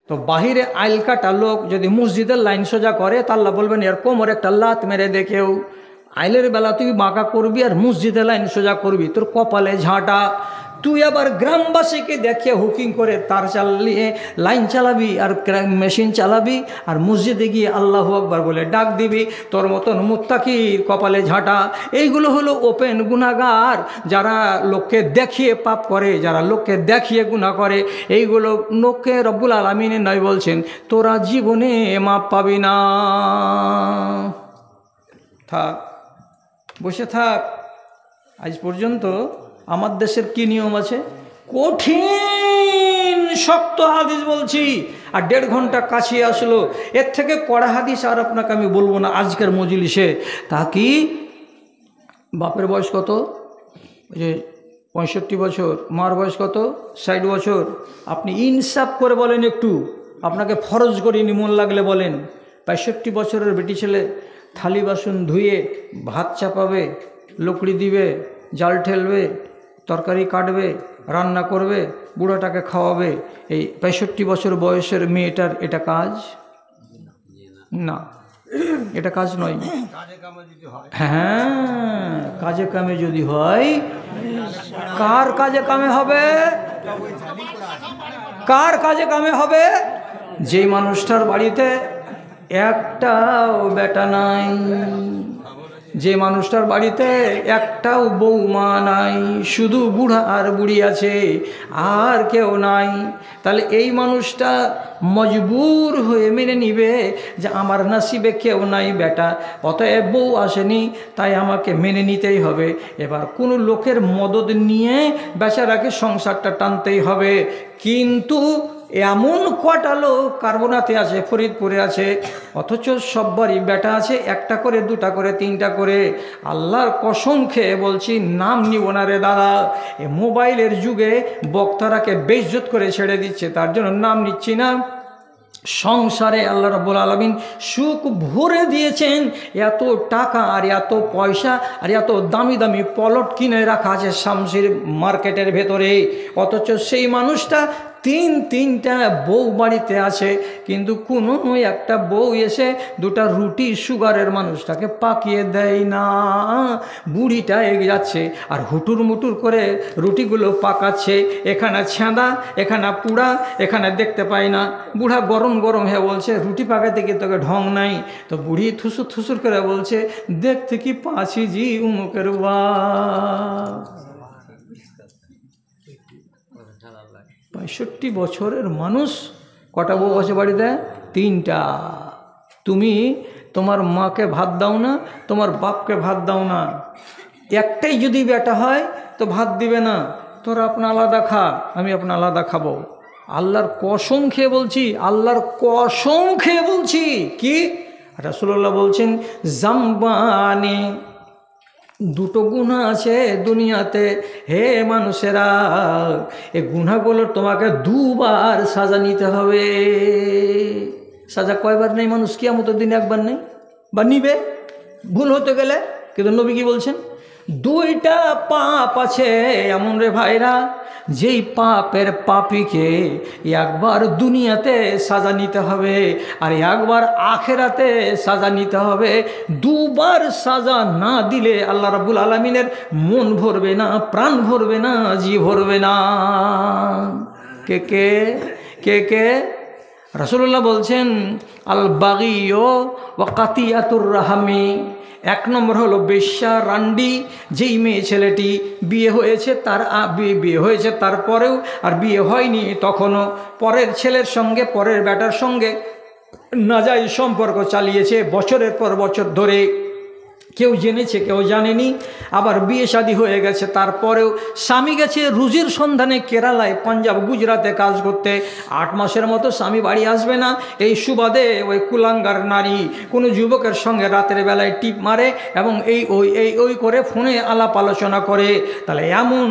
তো বাহিরে আইল কাটা লোক যদি মসজিদের লাইন সোজা করে তা আল্লাহ বলবেন এর কোমর একটা লাত মেরে দেখেও। আইলের বেলা তুই বাঁকা করবি আর মসজিদে লাইন সোজা করবি, তোর কপালে ঝাঁটা। তুই আবার গ্রামবাসীকে দেখে হুকিং করে তার চালিয়ে লাইন চালাবি আর মেশিন চালাবি আর মসজিদে গিয়ে আল্লাহু আকবার বলে ডাক দিবি, তোর মতন মুত্তাকির কপালে ঝাঁটা। এইগুলো হলো ওপেন গুনাহগার, যারা লোককে দেখিয়ে পাপ করে, যারা লোককে দেখিয়ে গুনাহ করে। এইগুলো লোককে রব্বুল আলামিন নয় বলছেন তোরা জীবনে মাপ পাবি না। থাক, বসে থাক। আজ পর্যন্ত আমার দেশের কি নিয়ম আছে, কঠিন শক্ত হাদিস বলছি, আর 1.5 ঘন্টা কাছে আসলো। এর থেকে কড়া হাদিস আর আপনাকে আমি বলবো না আজকের মজলিসে। তা কি বাপের বয়স কত, যে 65 বছর, মার বয়স কত 60 বছর। আপনি ইনসাফ করে বলেন, একটু আপনাকে ফরজ করিনি, মন লাগলে বলেন। 65 বছরের বেটি ছেলে থালি বাসন ধুয়ে ভাত চাপাবে, লকড়ি দিবে, জাল ঠেলবে, তরকারি কাটবে, রান্না করবে, বুড়োটাকে খাওয়াবে, এই 65 বছর বয়সের মেয়েটার এটা কাজ না, এটা কাজ নয়। হ্যাঁ, কাজে কামে যদি হয়, কার কাজে কামে হবে, কার কাজে কামে হবে? যে মানুষটার বাড়িতে একটাও বেটা নাই, যে মানুষটার বাড়িতে একটাও বৌমা নাই, শুধু বুড়া আর বুড়ি আছে, আর কেউ নাই, তাহলে এই মানুষটা মজবুর হয়ে মেনে নিবে যে আমার নসিবে কেউ নাই বেটা, অতএব বউ আসেনি, তাই আমাকে মেনে নিতেই হবে। এবার কোনো লোকের মদদ নিয়ে বেচারাকে সংসারটা টানতেই হবে। কিন্তু এমন কটা লোক কার্বনাতে আছে, ফরিদপুরে আছে, অথচ সব্বারই বেটা আছে, একটা করে, দুটা করে, তিনটা করে। আল্লাহর কসম খেয়ে বলছি, নাম নিব না রে দাদা, এ মোবাইলের যুগে বক্তারাকে বেইজ্জত করে ছেড়ে দিচ্ছে, তার জন্য নাম নিচ্ছি না। সংসারে আল্লাহ রাব্বুল আলামিন সুখ ভরে দিয়েছেন, এত টাকা আর এত পয়সা আর এত দামি দামি প্লট কিনে রাখা আছে শামসির মার্কেটের ভেতরে, অথচ সেই মানুষটা তিনটা বউ বাড়িতে আছে, কিন্তু কোনো একটা বউ এসে দুটা রুটি সুগারের মানুষটাকে পাকিয়ে দেয় না। বুড়িটা এগিয়ে যাচ্ছে আর হুটুর মুটুর করে রুটিগুলো পাকাচ্ছে, এখানে ছেঁদা, এখানে পুড়া, এখানে দেখতে পাই না। বুড়া গরম গরম হয়ে বলছে রুটি পাকাতে গিয়ে তোকে ঢং নাই, তো বুড়ি থুসুর থুসুর করে বলছে দেখতে কি পাছি জি উমুকের বা। 65 বছরের মানুষ, কটা বউ আছে বাড়িতে? 3টা। তুমি তোমার মাকে ভাত দাও না, তোমার বাপকে ভাত দাও না, একটাই যদি বেটা হয় তো ভাত দিবে না, তোরা আপনা আলাদা খা, আমি আপনা আলাদা খাবো। আল্লাহর কসম খেয়ে বলছি, আল্লাহর কসম খেয়ে বলছি। কি রাসূলুল্লাহ বলছেন, জামবানি, দুটো গুনাহ আছে দুনিয়াতে হে মানুষেরা, এই গুনাহগুলোর তোমাকে 2 বার সাজা নিতে হবে। সাজা কয়বার নেই মানুষ কিয়ামতের দিনে? একবার নেই, বা নিবে ভুল হতে গেলে। কিন্তু নবী কি বলছেন? 2টা পাপ আছে এমন রে ভাইরা, যেই পাপের পাপীকে একবার দুনিয়াতে সাজা নিতে হবে আর একবার আখেরাতে সাজা নিতে হবে। 2 বার সাজা না দিলে আল্লাহ রাব্বুল আলামিনের মন ভরবে না, প্রাণ ভরবে না, জি ভরবে না। কে কে কে কে? রাসূলুল্লাহ বলছেন, আল বাগিয়ু ওয়া কাতিয়াতুর রাহমি। 1 নম্বর হলো বেশ্যা, রান্ডি। যেই মেয়ে ছেলেটি বিয়ে হয়েছে, তার বিয়ে হয়েছে তারপরেও আর বিয়ে হয়নি তখনও পরের ছেলের সঙ্গে, পরের বেটার সঙ্গে নাজায়েজ সম্পর্ক চালিয়েছে বছরের পর বছর ধরে, কেউ জেনেছে কেউ জানেনি, আবার বিয়ে শাদী হয়ে গেছে, তারপরেও স্বামী গেছে রুজির সন্ধানে কেরালায়, পাঞ্জাব, গুজরাতে কাজ করতে, 8 মাসের মতো স্বামী বাড়ি আসবে না। এই সুবাদে ওই কুলাঙ্গার নারী কোনো যুবকের সঙ্গে রাতের বেলায় টিপ মারে এবং এই করে ফোনে আলাপ আলোচনা করে। তাহলে এমন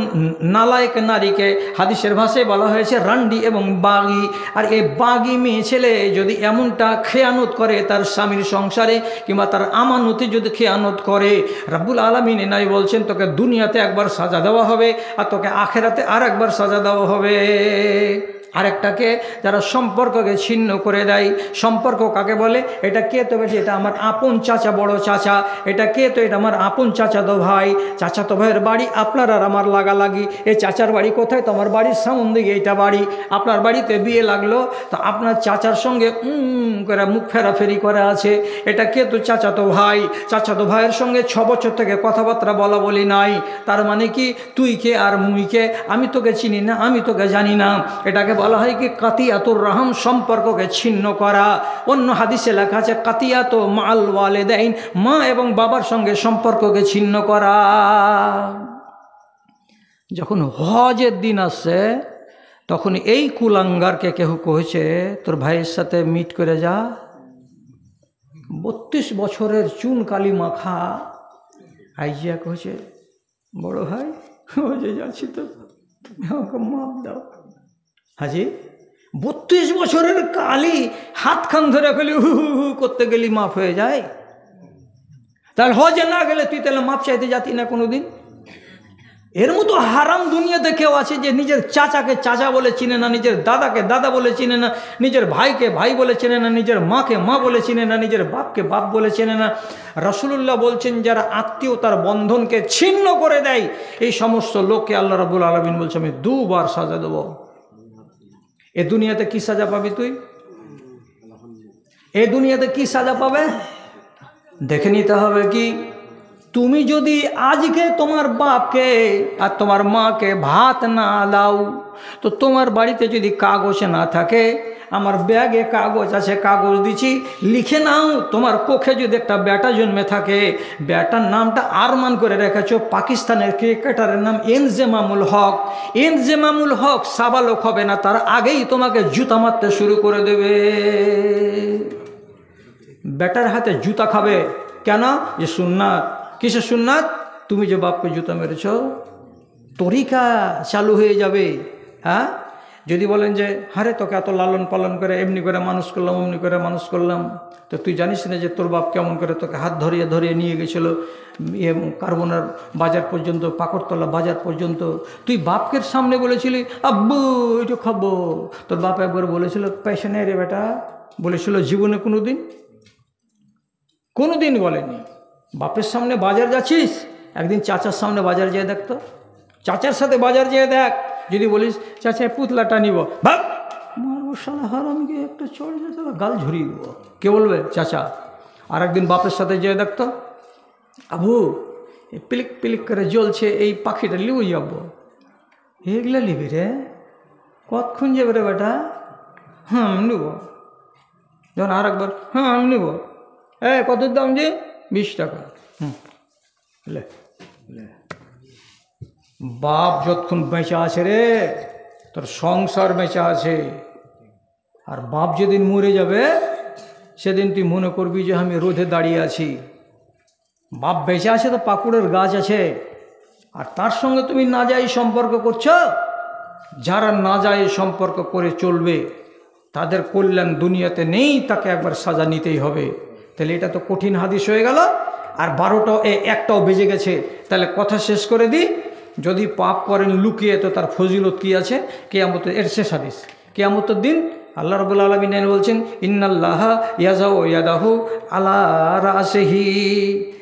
নালায়েক নারীকে হাদিসের ভাষায় বলা হয়েছে রান্ডি এবং বাগি। আর এই বাগি মেয়ে ছেলে যদি এমনটা খেয়ানত করে তার স্বামীর সংসারে, কিংবা তার আমানতে যদি খেয়ানত করে, রাব্বুল আলামিন নাই বলছেন তোকে দুনিয়াতে একবার সাজা দেওয়া হবে আর তোকে আখেরাতে আর একবার সাজা দেওয়া হবে। আরেকটাকে যারা সম্পর্ককে ছিন্ন করে দেয়। সম্পর্ক কাকে বলে? এটা কে তো বেশি, এটা আমার আপন চাচা, বড় চাচা। এটা কে তো, এটা আমার আপন চাচাতো ভাই। চাচাতো ভাইয়ের বাড়ি আপনার আর আমার লাগালাগি। এই চাচার বাড়ি কোথায়? তো আমার বাড়ির সামন দিকে এইটা বাড়ি। আপনার বাড়িতে বিয়ে লাগলো, তো আপনার চাচার সঙ্গে করে মুখ ফেরাফেরি করে আছে। এটা কে তো? চাচাতো ভাই। চাচাতো ভাইয়ের সঙ্গে 6 বছর থেকে কথাবার্তা বলা বলি নাই। তার মানে কি, তুই কে আর মুই কে, আমি তোকে চিনি না, আমি তোকে জানি না। এটাকে বলা হয় কি কাতিয়াতুর রাহম, সম্পর্ককে ছিন্ন করা। অন্য হাদিসে লেখা আছে কাতিয়াত মাল ওয়ালিদাইন, মা এবং বাবার সঙ্গে সম্পর্ককে ছিন্ন করা। যখন হজের দিন আসছে, তখন এই কুলাঙ্গারকে কেহ কহেছে তোর ভাইয়ের সাথে মিট করে যা। 32 বছরের চুন কালি মাখা আইজিয়া কহেছে, বড় ভাই হজে যাচ্ছি, তো তুমি আমাকে মাপ দাও। হাজি 32 বছরের কালি হাত খান ধরে ফেলি, হু হু হু করতে গেলি মাফ হয়ে যায়। তাহলে হজে না গেলে তুই তাহলে মাপ চাইতে যাতি না কোনোদিন? এর মতো হারাম দুনিয়াতে কেউ আছে যে নিজের চাচাকে চাচা বলে চিনে না, নিজের দাদাকে দাদা বলে চিনে না, নিজের ভাইকে ভাই বলে চেনে না, নিজের মাকে মা বলে চিনে না, নিজের বাপকে বাপ বলে চেনে না। রাসূলুল্লাহ বলছেন যারা আত্মীয়তার বন্ধনকে ছিন্ন করে দেয়, এই সমস্ত লোককে আল্লাহ রাব্বুল আলামিন বলছে আমি 2 বার সাজা দেব। এ দুনিয়াতে কি সাজা পাবি তুই? এ দুনিয়াতে কি সাজা পাবে দেখে নিতে হবে। কি তুমি যদি আজকে তোমার বাপকে আর তোমার মাকে ভাত না দাও, তো তোমার বাড়িতে যদি কাগজ না থাকে, আমার ব্যাগে কাগজ আছে, কাগজ দিচ্ছি, লিখে নাও। তোমার কোখে যদি একটা বেটা জন্মে থাকে, বেটার নামটা আরমান করে রেখেছো, পাকিস্তানের ক্রিকেটারের নাম এনজেমামুল হক। এনজেমামুল হক সাবালক হবে না, তার আগেই তোমাকে জুতা মারতে শুরু করে দেবে। বেটার হাতে জুতা খাবে কেন? যে সুন্নাত। কিসের সুন্নাত? তুমি যে বাপকে জুতা মেরেছ, তরিকা চালু হয়ে যাবে। হ্যাঁ, যদি বলেন যে হারে তোকে এত লালন পালন করে এমনি করে মানুষ করলাম, অমনি করে মানুষ করলাম, তো তুই জানিস না যে তোর বাপ কেমন করে তোকে হাত ধরিয়ে ধরিয়ে নিয়ে গেছিলো কার্বনার বাজার পর্যন্ত, পাকড়তলা বাজার পর্যন্ত। তুই বাপকের সামনে বলেছিলি আব্বু এটা খাবো, তোর বাপ একবার বলেছিল পেছনে রে বেটা, বলেছিল? জীবনে কোনো দিন বলেনি। বাপের সামনে বাজার যাচ্ছিস, একদিন চাচার সামনে বাজার যেয়ে দেখ, তো চাচার সাথে বাজার যেয়ে দেখ। যদি বলিস চাচা পুতলাটা নিব, ভাব মারবো শালা হারামকে, একটা চড় শালা গাল ঝরিয়ে দেবো। কে বলবে? চাচা। আর একদিন বাপের সাথে যেয়ে দেখতো, আবু পিলিক পিলিক করে জ্বলছে এই পাখিটা লিব যাবো। এগুলা নিবি রে? কতক্ষণ যাবে রে বেটা? হ্যাঁ আমি নেব। যখন আর একবার হ্যাঁ আমি নেব, কত দাম যে? 20 টাকা। লে লে। বাপ যতক্ষণ বেঁচে আছে রে, তোর সংসার বেঁচে আছে। আর বাপ যেদিন মরে যাবে, সেদিন তুই মনে করবি যে আমি রোদে দাঁড়িয়ে আছি। বাপ বেঁচে আছে তো পাকুড়ের গাছ আছে, আর তার সঙ্গে তুমি না যাই সম্পর্ক করছো। যারা না যায় সম্পর্ক করে চলবে, তাদের কল্যাণ দুনিয়াতে নেই, তাকে একবার সাজা নিতেই হবে। তাহলে এটা তো কঠিন হাদিস হয়ে গেল। আর 12টাও 1টাও বেজে গেছে। তাহলে কথা শেষ করে দিই, যদি পাপ করেন লুকিয়ে, তো তার ফজিলত কি আছে? কিয়ামতের, এর শেষ হাদিস, কিয়ামতের দিন আল্লাহ রাব্বুল আলামিন বলছেন ইন্নাল্লাহা ইয়াজাউ ইয়াদাহু আলা রাসিহি।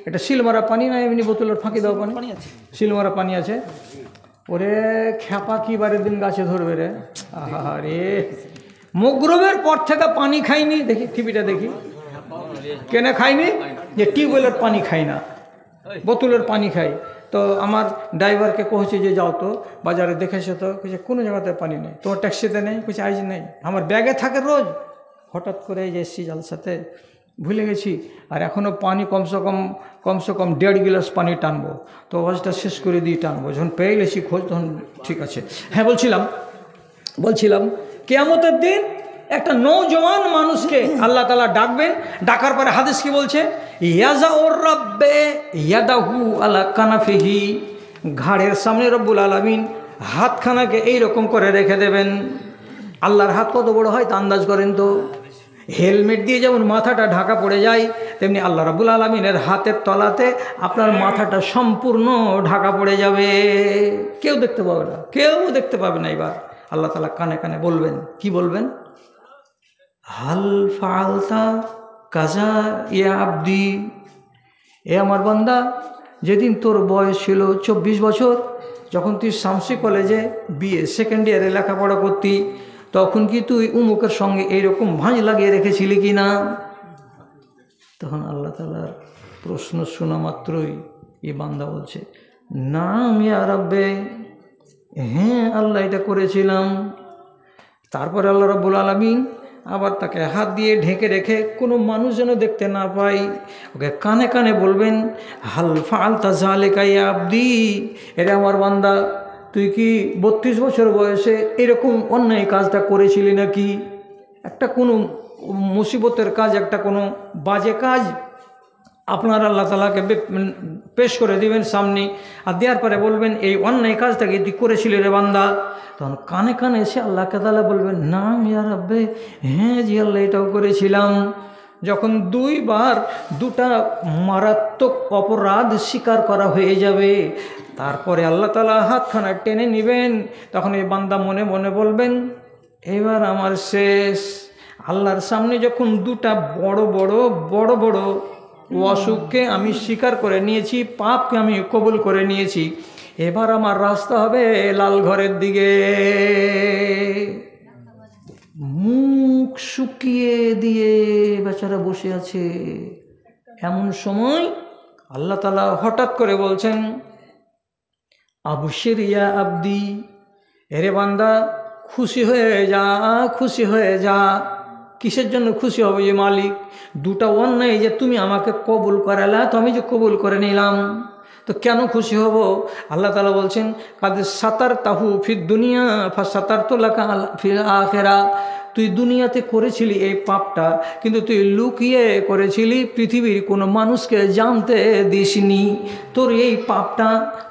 এটা শিলমারা পানি না, এমনি বোতলের ফাঁকি দেওয়া পানি আছে, শিলমারা পানি আছে। ওরে খ্যাপা কি বারের দিন গাছে ধরবে রে? আহা রে, মগরবের পর থেকে পানি খাইনি, দেখি টিভিটা দেখি, কেন খাইনি? যে টিউবওয়েলের পানি খাই না, বোতলের পানি খাই। তো আমার ড্রাইভারকে কহেছি যে যাও তো বাজারে দেখেছো তো, কিছু কোনো জায়গাতে পানি নেই। তোমার ট্যাক্সিতে নেই? কিছু আইজ নেই, আমার ব্যাগে থাকে রোজ। হঠাৎ করে এই যে এসছি জালসাতে, ভুলে গেছি। আর এখনও পানি কমসে কম 1.5 গিলাস পানি টানবো, তো আওয়াজটা শেষ করে দিয়ে টানবো। যখন পেয়ে গেছি খোঁজ, তখন ঠিক আছে। হ্যাঁ, বলছিলাম কিয়ামতের দিন একটা নওজওয়ান মানুষকে আল্লাহ তাআলা ডাকবেন। ডাকার পরে হাদিস কি বলছে? ইয়াজাউর রাব্বে ইয়াদাহু আলা কানাফিহি। ঘাড়ের সামনে রব্বুল আলামিন হাতখানাকে এইরকম করে রেখে দেবেন। আল্লাহর হাত কত বড় হয় তা আন্দাজ করেন তো। হেলমেট দিয়ে যেমন মাথাটা ঢাকা পড়ে যায়, তেমনি আল্লাহ রাব্বুল আলামিনের হাতের তলাতে আপনার মাথাটা সম্পূর্ণ ঢাকা পড়ে যাবে। কেউ দেখতে পাবে না, কেউ দেখতে পাবে না। এবার আল্লাহ তাআলা কানে কানে বলবেন, কি বলবেন? হাল ফালতা কাজা ইয়া আব্দি, এ আমার বান্দা, যেদিন তোর বয়স ছিল 24 বছর, যখন তুই শামসি কলেজে বিএ সেকেন্ড ইয়ারে লেখাপড়া করতি, তখন কি তুই উমুকের সঙ্গে এইরকম ভাঁজ লাগিয়ে রেখেছিলি কি না? তখন আল্লাহ তাআলার প্রশ্ন শোনা মাত্রই এই বান্দা বলছে, নাম ইয়া রাব্বে, হ্যাঁ আল্লাহ এটা করেছিলাম। তারপরে আল্লাহ রাব্বুল আলামিন আবার তাকে হাত দিয়ে ঢেকে রেখে কোনো মানুষ যেন দেখতে না পাই, ওকে কানে কানে বলবেন, হাল ফালতা যালিকা ইয়া আব্দি, এটা আমার বান্দা, তুই কি 32 বছর বয়সে এরকম অন্যায় কাজটা করেছিলি নাকি? একটা কোনো মুসিবতের কাজ, একটা কোনো বাজে কাজ আপনার আল্লাহ তাআলাকে পেশ করে দিবেন সামনে, আর দেওয়ার পরে বলবেন, এই অন্যায় কাজটাকে তুই করেছিলি রে বান্দা। তখন কানে কানে এসে আল্লাহকে তাআলা বলবেন, নাম ইয়া রাব্বে, হ্যাঁ জি আল্লাহ এটাও করেছিলাম। যখন 2 বার 2টা মারাত্মক অপরাধ স্বীকার করা হয়ে যাবে, তারপরে আল্লাহ তাআলা হাতখানা টেনে নেবেন। তখন এই বান্দা মনে মনে বলবেন, এবার আমার শেষ। আল্লাহর সামনে যখন 2টা বড় বড় অসুখকে আমি স্বীকার করে নিয়েছি, পাপকে আমি কবুল করে নিয়েছি, এবার আমার রাস্তা হবে লাল ঘরের দিকে। মুখ শুকিয়ে দিয়ে বেচারা বসে আছে। এমন সময় আল্লাহ তাআলা হঠাৎ করে বলছেন, আবশির ইয়া আব্দি, এরে বান্দা খুশি হয়ে যা, খুশি হয়ে যা। কিসের জন্য খুশি হবে? যে মালিক, 2টা অন্যায় যে তুমি আমাকে কবুল করালা, তো আমি যে কবুল করে নিলাম, তো কেন খুশি হব? আল্লাহ তাআলা বলছেন, কাদ সাতার তাহু ফিদ দুনিয়া ফা সাতার তো লাকা ফিল আখিরা, তুই দুনিয়াতে করেছিলি এই পাপটা, কিন্তু তুই লুকিয়ে করেছিলি, পৃথিবীর কোনো মানুষকে জানতে দিসনি। তোর এই পাপটা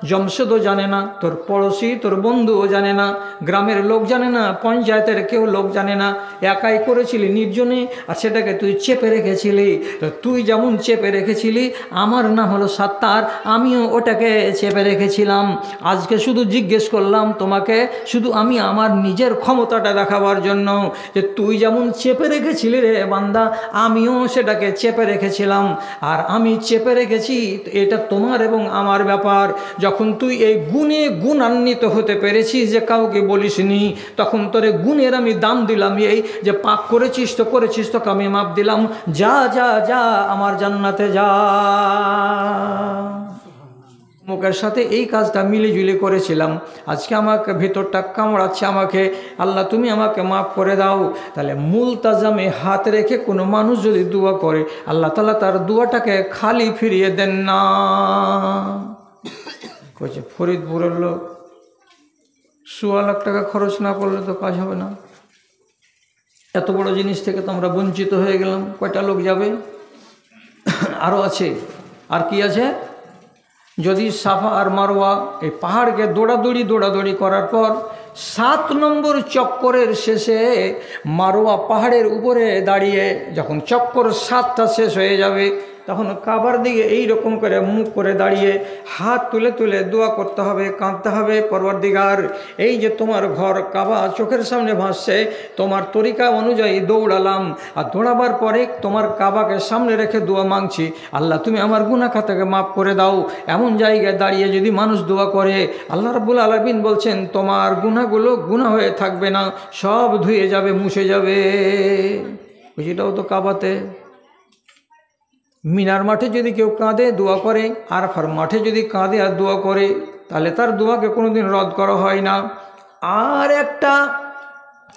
জমশেদও জানে না, তোর পড়োশি, তোর বন্ধুও জানে না, গ্রামের লোক জানে না, পঞ্চায়েতের কেউ লোক জানে না, একাই করেছিলি নির্জনে, আর সেটাকে তুই চেপে রেখেছিলি। তো তুই যেমন চেপে রেখেছিলি, আমার নাম হলো সাত্তার, আমিও ওটাকে চেপে রেখেছিলাম। আজকে শুধু জিজ্ঞেস করলাম তোমাকে, শুধু আমি আমার নিজের ক্ষমতাটা দেখাবার জন্য, যে তুই যেমন চেপে রেখেছিলি রে বান্দা, আমিও সেটাকে চেপে রেখেছিলাম। আর আমি চেপে রেখেছি, এটা তোমার এবং আমার ব্যাপার। যখন তুই এই গুণে গুণান্বিত হতে পেরেছিস যে কাউকে বলিসনি, তখন তোরে গুণের আমি দাম দিলাম, এই যে পাপ করেছিস তো করেছিস, তোকে আমি মাপ দিলাম, যা যা যা আমার জান্নাতে যা। মুখের সাথে এই কাজটা মিলিজুলি করেছিলাম, আজকে আমাকে ভেতরটা কামড়াচ্ছে, আমাকে আল্লাহ তুমি আমাকে মাফ করে দাও। তাহলে মুলতাজামে হাত রেখে কোনো মানুষ যদি দোয়া করে, আল্লাহ তাআলা তার দোয়াটাকে খালি ফিরিয়ে দেন না। কইছে ফরিদপুরের লোক, 16 লাখ টাকা খরচ না করলে তো কাজ হবে না। এত বড় জিনিস থেকে তো আমরা বঞ্চিত হয়ে গেলাম। কয়টা লোক যাবে? আরও আছে। আর কি আছে? যদি সাফা আর মারওয়া এই পাহাড়কে দৌড়াদৌড়ি করার পর 7 নম্বর চক্করের শেষে মারওয়া পাহাড়ের উপরে দাঁড়িয়ে যখন চক্কর 7টা শেষ হয়ে যাবে, তখন কাবার দিকে এই রকম করে মুখ করে দাঁড়িয়ে হাত তুলে তুলে দোয়া করতে হবে, কাঁদতে হবে, পরওয়ারদিগার, এই যে তোমার ঘর কাবা চোখের সামনে ভাসছে, তোমার তরিকা অনুযায়ী দৌড়ালাম, আর দৌড়াবার পরে তোমার কাবাকে সামনে রেখে দোয়া মাংছি, আল্লাহ তুমি আমার গুনাহ খাতাকে মাফ করে দাও। এমন জায়গায় দাঁড়িয়ে যদি মানুষ দোয়া করে, আল্লাহ রাব্বুল আলামিন বলছেন তোমার গুনাহগুলো গুনাহ হয়ে থাকবে না, সব ধুয়ে যাবে, মুছে যাবে। সেটাও তো কাবাতে। মিনার মাঠে যদি কেউ কাঁদে দোয়া করে, আরাফার মাঠে যদি কাঁদে আর দোয়া করে, তাহলে তার দোয়াকে কোনোদিন রদ করা হয় না। আর একটা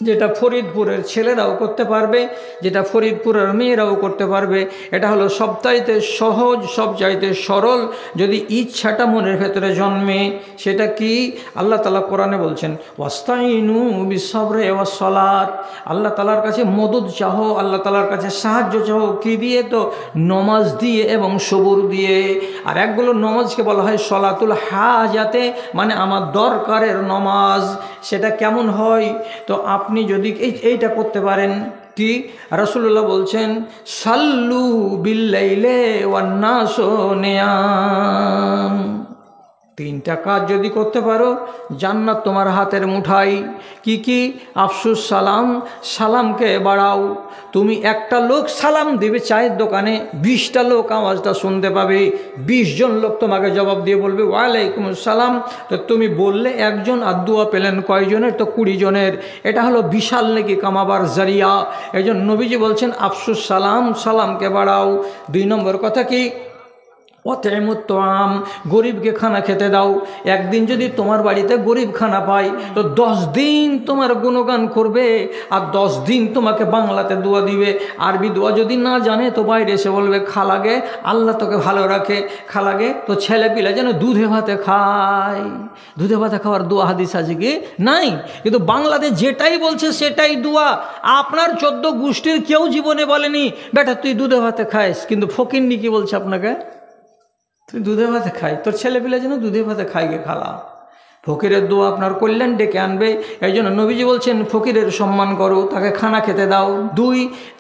যেটা ফরিদপুরের ছেলেরাও করতে পারবে, যেটা ফরিদপুরের মেয়েরাও করতে পারবে, এটা হলো সবচাইতে সহজ, সবচাইতে সরল, যদি ইচ্ছাটা মনের ভেতরে জন্মে। সেটা কি? আল্লাহ তাআলা কোরআনে বলছেন, ওয়াস্তাইনু বিসসবরি ওয়াসসালাত, আল্লাহ তাআলার কাছে মদদ চাও, আল্লাহ তাআলার কাছে সাহায্য চাও। কি দিয়ে? তো নমাজ দিয়ে এবং সবুর দিয়ে। আর একগুলো নমাজকে বলা হয় সলাতুল হাজাতে, মানে আমার দরকারের নমাজ। সেটা কেমন হয়? তো আপনি যদি এইটা করতে পারেন, কি রাসূলুল্লাহ বলছেন, সাল্লু বিল্লাইলে ওয়ান নাসু নিয়াম, তিনটা কাজ যদি করতে পারো জান্নাত তোমার হাতের মুঠাই। কি কি? আফসুস সালাম, সালামকে বাড়াও। তুমি একটা লোক সালাম দিবে চায়ের দোকানে, 20টা লোক আওয়াজটা শুনতে পাবে, 20 জন লোক তোমাকে জবাব দিয়ে বলবে ওয়ালাইকুম আসসালাম। তো তুমি বললে একজন, আর দুয়া পেলেন কয়জনের? তো 20 জনের। এটা হলো বিশাল নেকি কামাবার জারিয়া। এই জন্য নবীজি বলছেন আফসুস সালাম, সালামকে বাড়াও। 2 নম্বর কথা কি? অতেমুত্তাম, গরিবকে খানা খেতে দাও। একদিন যদি তোমার বাড়িতে গরিব খানা পায় তো 10 দিন তোমার গুণগান করবে, আর 10 দিন তোমাকে বাংলাতে দোয়া দিবে। আরবি দোয়া যদি না জানে তো বাইরে এসে বলবে খালাগে আল্লাহ তোকে ভালো রাখে, খালাগে তো ছেলে পিলে যেন দুধে ভাতে খায়। দুধে ভাতে খাওয়ার দোয়া হাদিস আছে কি? নাই। কিন্তু বাংলাতে যেটাই বলছে সেটাই দোয়া। আপনার 14 গোষ্ঠীর কেউ জীবনে বলেনি বেটা তুই দুধে ভাতে খাইস, কিন্তু ফকিন্নি কি বলছে আপনাকে? তুই দুধে ভাতে খাই, তোর ছেলেপিলে যেন দুধে ভাতে খাই গে খালা। ফকিরের দোয়া আপনার কল্যাণ ডেকে আনবে। এই জন্য নবীজি বলছেন ফকিরের সম্মান করো, তাকে খানা খেতে দাও।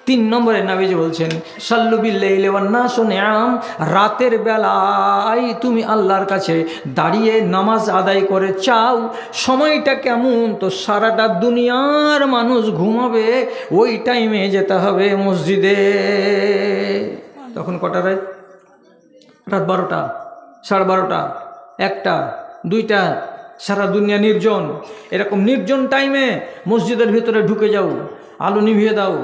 3 নম্বরে নবীজি বলছেন সাল্লু বিল্লাইলি ওয়ান নাসু নিয়াম, রাতের বেলায় তুমি আল্লাহর কাছে দাঁড়িয়ে নামাজ আদায় করে চাও। সময়টা কেমন? তো সারাটা দুনিয়ার মানুষ ঘুমাবে, ওই টাইমে যেতে হবে মসজিদে। তখন কটা রাত? রাত 12টা, 12:30, 1টা, 2টা, সারা দুনিয়া নির্জন। এরকম নির্জন টাইমে মসজিদের ভিতরে ঢুকে যাও, আলো নিভিয়ে দাও,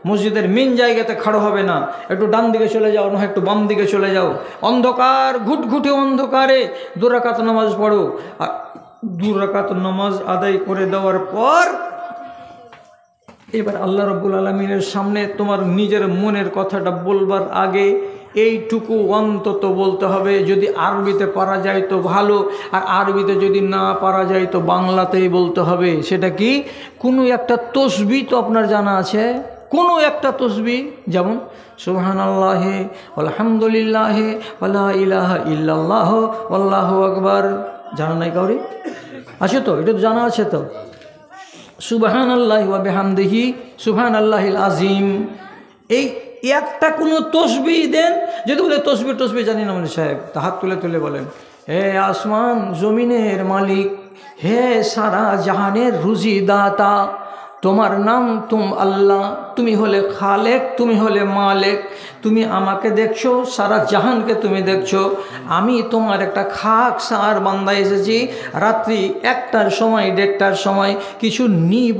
মসজিদের মেন জায়গাতে খাড়ো হবে না, একটু ডান দিকে চলে যাও, না একটু বাম দিকে চলে যাও, অন্ধকার, ঘুটঘুটে অন্ধকারে 2 রাকাত নামাজ পড়ো। আর 2 রাকাত নামাজ আদায় করে দেওয়ার পর এবার আল্লাহ রাব্বুল আলামিনের সামনে তোমার নিজের মনের কথাটা বলবার আগে এইটুকু অন্তত বলতে হবে। যদি আরবিতে পারা যায় তো ভালো, আর আরবিতে যদি না পারা যায় তো বাংলাতেই বলতে হবে। সেটা কি? কোনো একটা তসবিহ তো আপনার জানা আছে, কোনো একটা তসবিহ, যেমন সুবহানাল্লাহি আলহামদুলিল্লাহি ওয়ালা ইলাহা ইল্লাল্লাহ আল্লাহু আকবার। জানা নাই কাউরি? আছে তো? এটা তো জানা আছে তো। সুবহানাল্লাহি ওয়া বিহামদিহি সুবহানাল্লাহিল আযীম। এই একটা কোনো তসবিহ দেন। যদি বলে তসবিহ জানি না মানে সাহেব, তা হাত তুলে তুলে বলেন হে আসমান জমিনের মালিক, হে সারা জাহানের রুজি দাতা, তোমার নাম আল্লাহ, তুমি হলে খালেক, তুমি হলে মালেক। তুমি আমাকে দেখছো, সারা জাহানকে তুমি দেখছো। আমি তোমার একটা খাক সার বান্দা এসেছি, রাত্রি 1টার সময় 1:30টার সময় কিছু নিব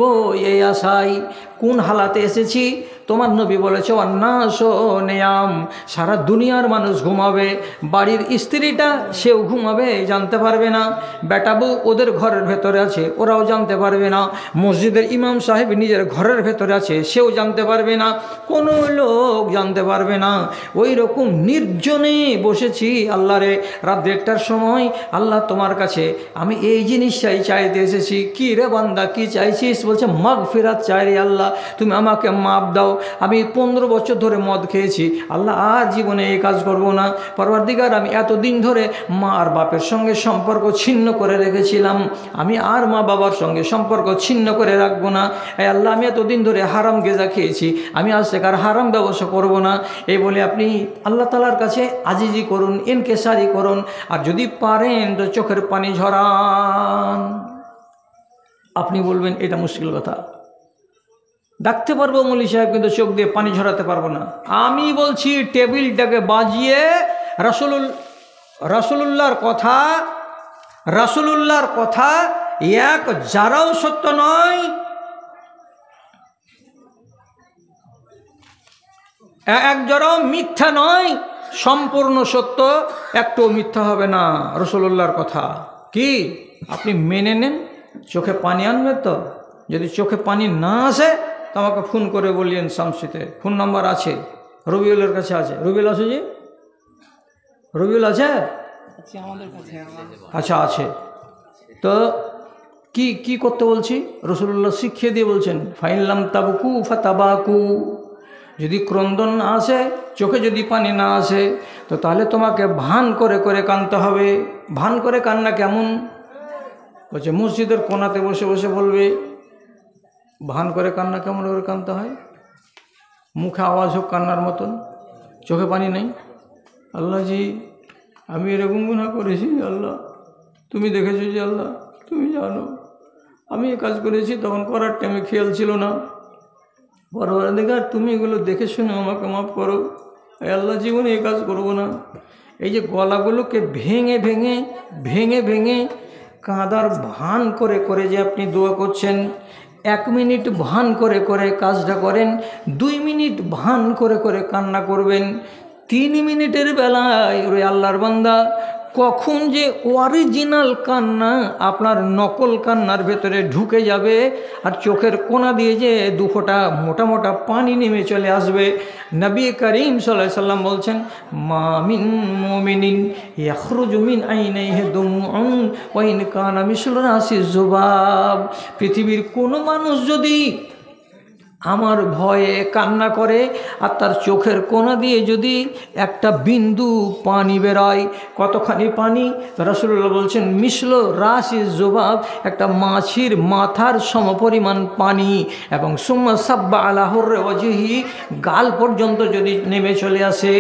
এই আশায়। কোন হালাতে এসেছি? তোমার নবী বলেছে অন্নাসো নিয়াম, সারা দুনিয়ার মানুষ ঘুমাবে, বাড়ির স্ত্রীটা সেও ঘুমাবে, জানতে পারবে না। বেটা বউ ওদের ঘরের ভেতরে আছে, ওরাও জানতে পারবে না। মসজিদের ইমাম সাহেব নিজের ঘরের ভেতরে আছে, সেও জানতে পারবে না, কোনো লোক জানতে পারবে না। ওই রকম নির্জনে বসেছি আল্লাহরে, রাত 1:30টার সময়। আল্লাহ তোমার কাছে আমি এই জিনিসটাই চাইতে এসেছি। কি রে বান্দা কি চাইছিস? বলছে মাগফিরাত চাই রে আল্লাহ, তুমি আমাকে মাপ দাও। আমি 15 বছর ধরে মদ খেয়েছি আল্লাহ, আর জীবনে এই কাজ করব না। পরওয়ারদিগার আমি এতদিন ধরে মা আর বাপের সঙ্গে সম্পর্ক ছিন্ন করে রেখেছিলাম, আমি আর মা বাবার সঙ্গে সম্পর্ক ছিন্ন করে রাখবো না। এই আল্লাহ আমি এতদিন ধরে হারাম গেজা খেয়েছি, আমি আজ থেকে আর হারাম ব্যবসা করব না। এই বলে আপনি আল্লাহ তাআলার কাছে আজিজি করুন, ইনকেসারি করুন, আর যদি পারেন তো চোখের পানি ঝরান। আপনি বলবেন এটা মুশকিল কথা, ডাকতে পারবো মৌলী সাহেব কিন্তু চোখ দিয়ে পানি ঝরাতে পারবো না। আমি বলছি টেবিলটাকে বাজিয়ে রাসূলুল্লাহর কথা এক যারাও সত্য নয়, এক যারাও মিথ্যা নয়, সম্পূর্ণ সত্য, একটুও মিথ্যা হবে না রাসূলুল্লাহর কথা। কি আপনি মেনে নেন? চোখে পানি আনবে তো? যদি চোখে পানি না আসে তো আমাকে ফোন করে বলিয়েন। শামসিতে ফোন নাম্বার আছে, রবিউলের কাছে আছে। রবিউল আছে জি? রবিউল আছে? আচ্ছা আছে। তো কি করতে বলছি? রাসূলুল্লাহ শিখিয়ে দিয়ে বলছেন ফাইনলাম তাবকু ফাতাবাকু, যদি ক্রন্দন না আসে, চোখে যদি পানি না আসে, তো তাহলে তোমাকে ভান করে করে কাঁদতে হবে। ভান করে কান্না কেমন? বলছে মসজিদের কোনাতে বসে বসে বলবে। ভান করে কান্না কেমন করে কাঁদতে হয়? মুখে আওয়াজ হোক কান্নার মতন, চোখে পানি নেই। আল্লাহ জি আমি এরকম গুনাহ করেছি, আল্লাহ তুমি দেখেছো যে আল্লাহ, তুমি জানো আমি এ কাজ করেছি, তখন করার টাইমে খেয়াল ছিল না। পরবর্তীকার তুমি এগুলো দেখে শুনে আমাকে মাফ করো, এ আল্লাহ জীবনে এই কাজ করবো না। এই যে গলাগুলোকে ভেঙে ভেঙে ভেঙে ভেঙে কাঁদার ভান করে করে যে আপনি দোয়া করছেন, 1 মিনিট ভান করে করে কাজটা করেন, 2 মিনিট ভান করে করে কান্না করবেন, 3 মিনিটের বেলায় ওই আল্লাহর বান্দা কখন যে অরিজিনাল কান্না আপনার নকল কান্নার ভেতরে ঢুকে যাবে, আর চোখের কোনা দিয়ে যে 2 ফোঁটা মোটা মোটা পানি নেমে চলে আসবে। নবী করিম সাল্লাল্লাহু আলাইহি সাল্লাম বলছেন, মা মিন মুমিনিন ইয়াখরুজু মিন আইনাইহি দুমউন ওয়া ইন কানা মিসলু রাসি যুবাব। পৃথিবীর কোনো মানুষ যদি আমার ভয়ে কান্না করে আর তার চোখের কোনা দিয়ে যদি একটা বিন্দু পানি বেরোয়, কতখানি পানি? রাসূলুল্লাহ বলছেন মিসলো রাসি যুবাব, একটা মাছির মাথার সমপরিমাণ পানি। এবং সুম্মা সাব্বা আলা হুররি ওয়াজহি, গাল পর্যন্ত যদি নেমে চলে আসে,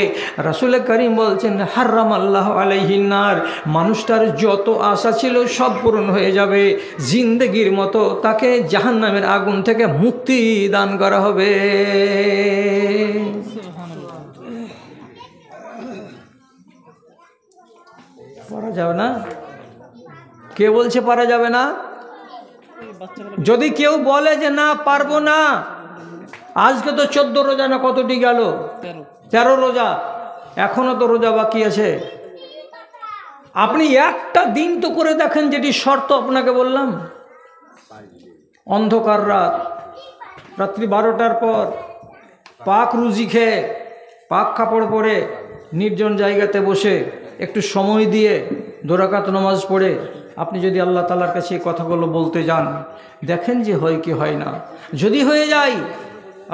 রাসূল করিম বলছেন হারামাল্লাহু আলাইহিন নার, মানুষটার যত আশা ছিল সব পূরণ হয়ে যাবে, জিন্দেগির মতো তাকে জাহান্নামের আগুন থেকে মুক্তি দান করা হবে। পারা যাবে না? কে বলছে পারা যাবে না? যদি কেউ বলে যে না পারবো না, আজকে তো 14 রোজা না কতটি গেল, 13 রোজা, এখনো তো রোজা বাকি আছে। আপনি একটা দিন তো করে দেখেন, যেটি শর্ত আপনাকে বললাম। অন্ধকার রাত, রাত্রি 12টার পর পাক রুজি খেয়ে, পাক কাপড় পরে, নির্জন জায়গাতে বসে একটু সময় দিয়ে 2 রাকাত নামাজ পড়ে আপনি যদি আল্লাহ তাআলার কাছে এই কথাগুলো বলতে যান, দেখেন যে হয় কি হয় না। যদি হয়ে যায়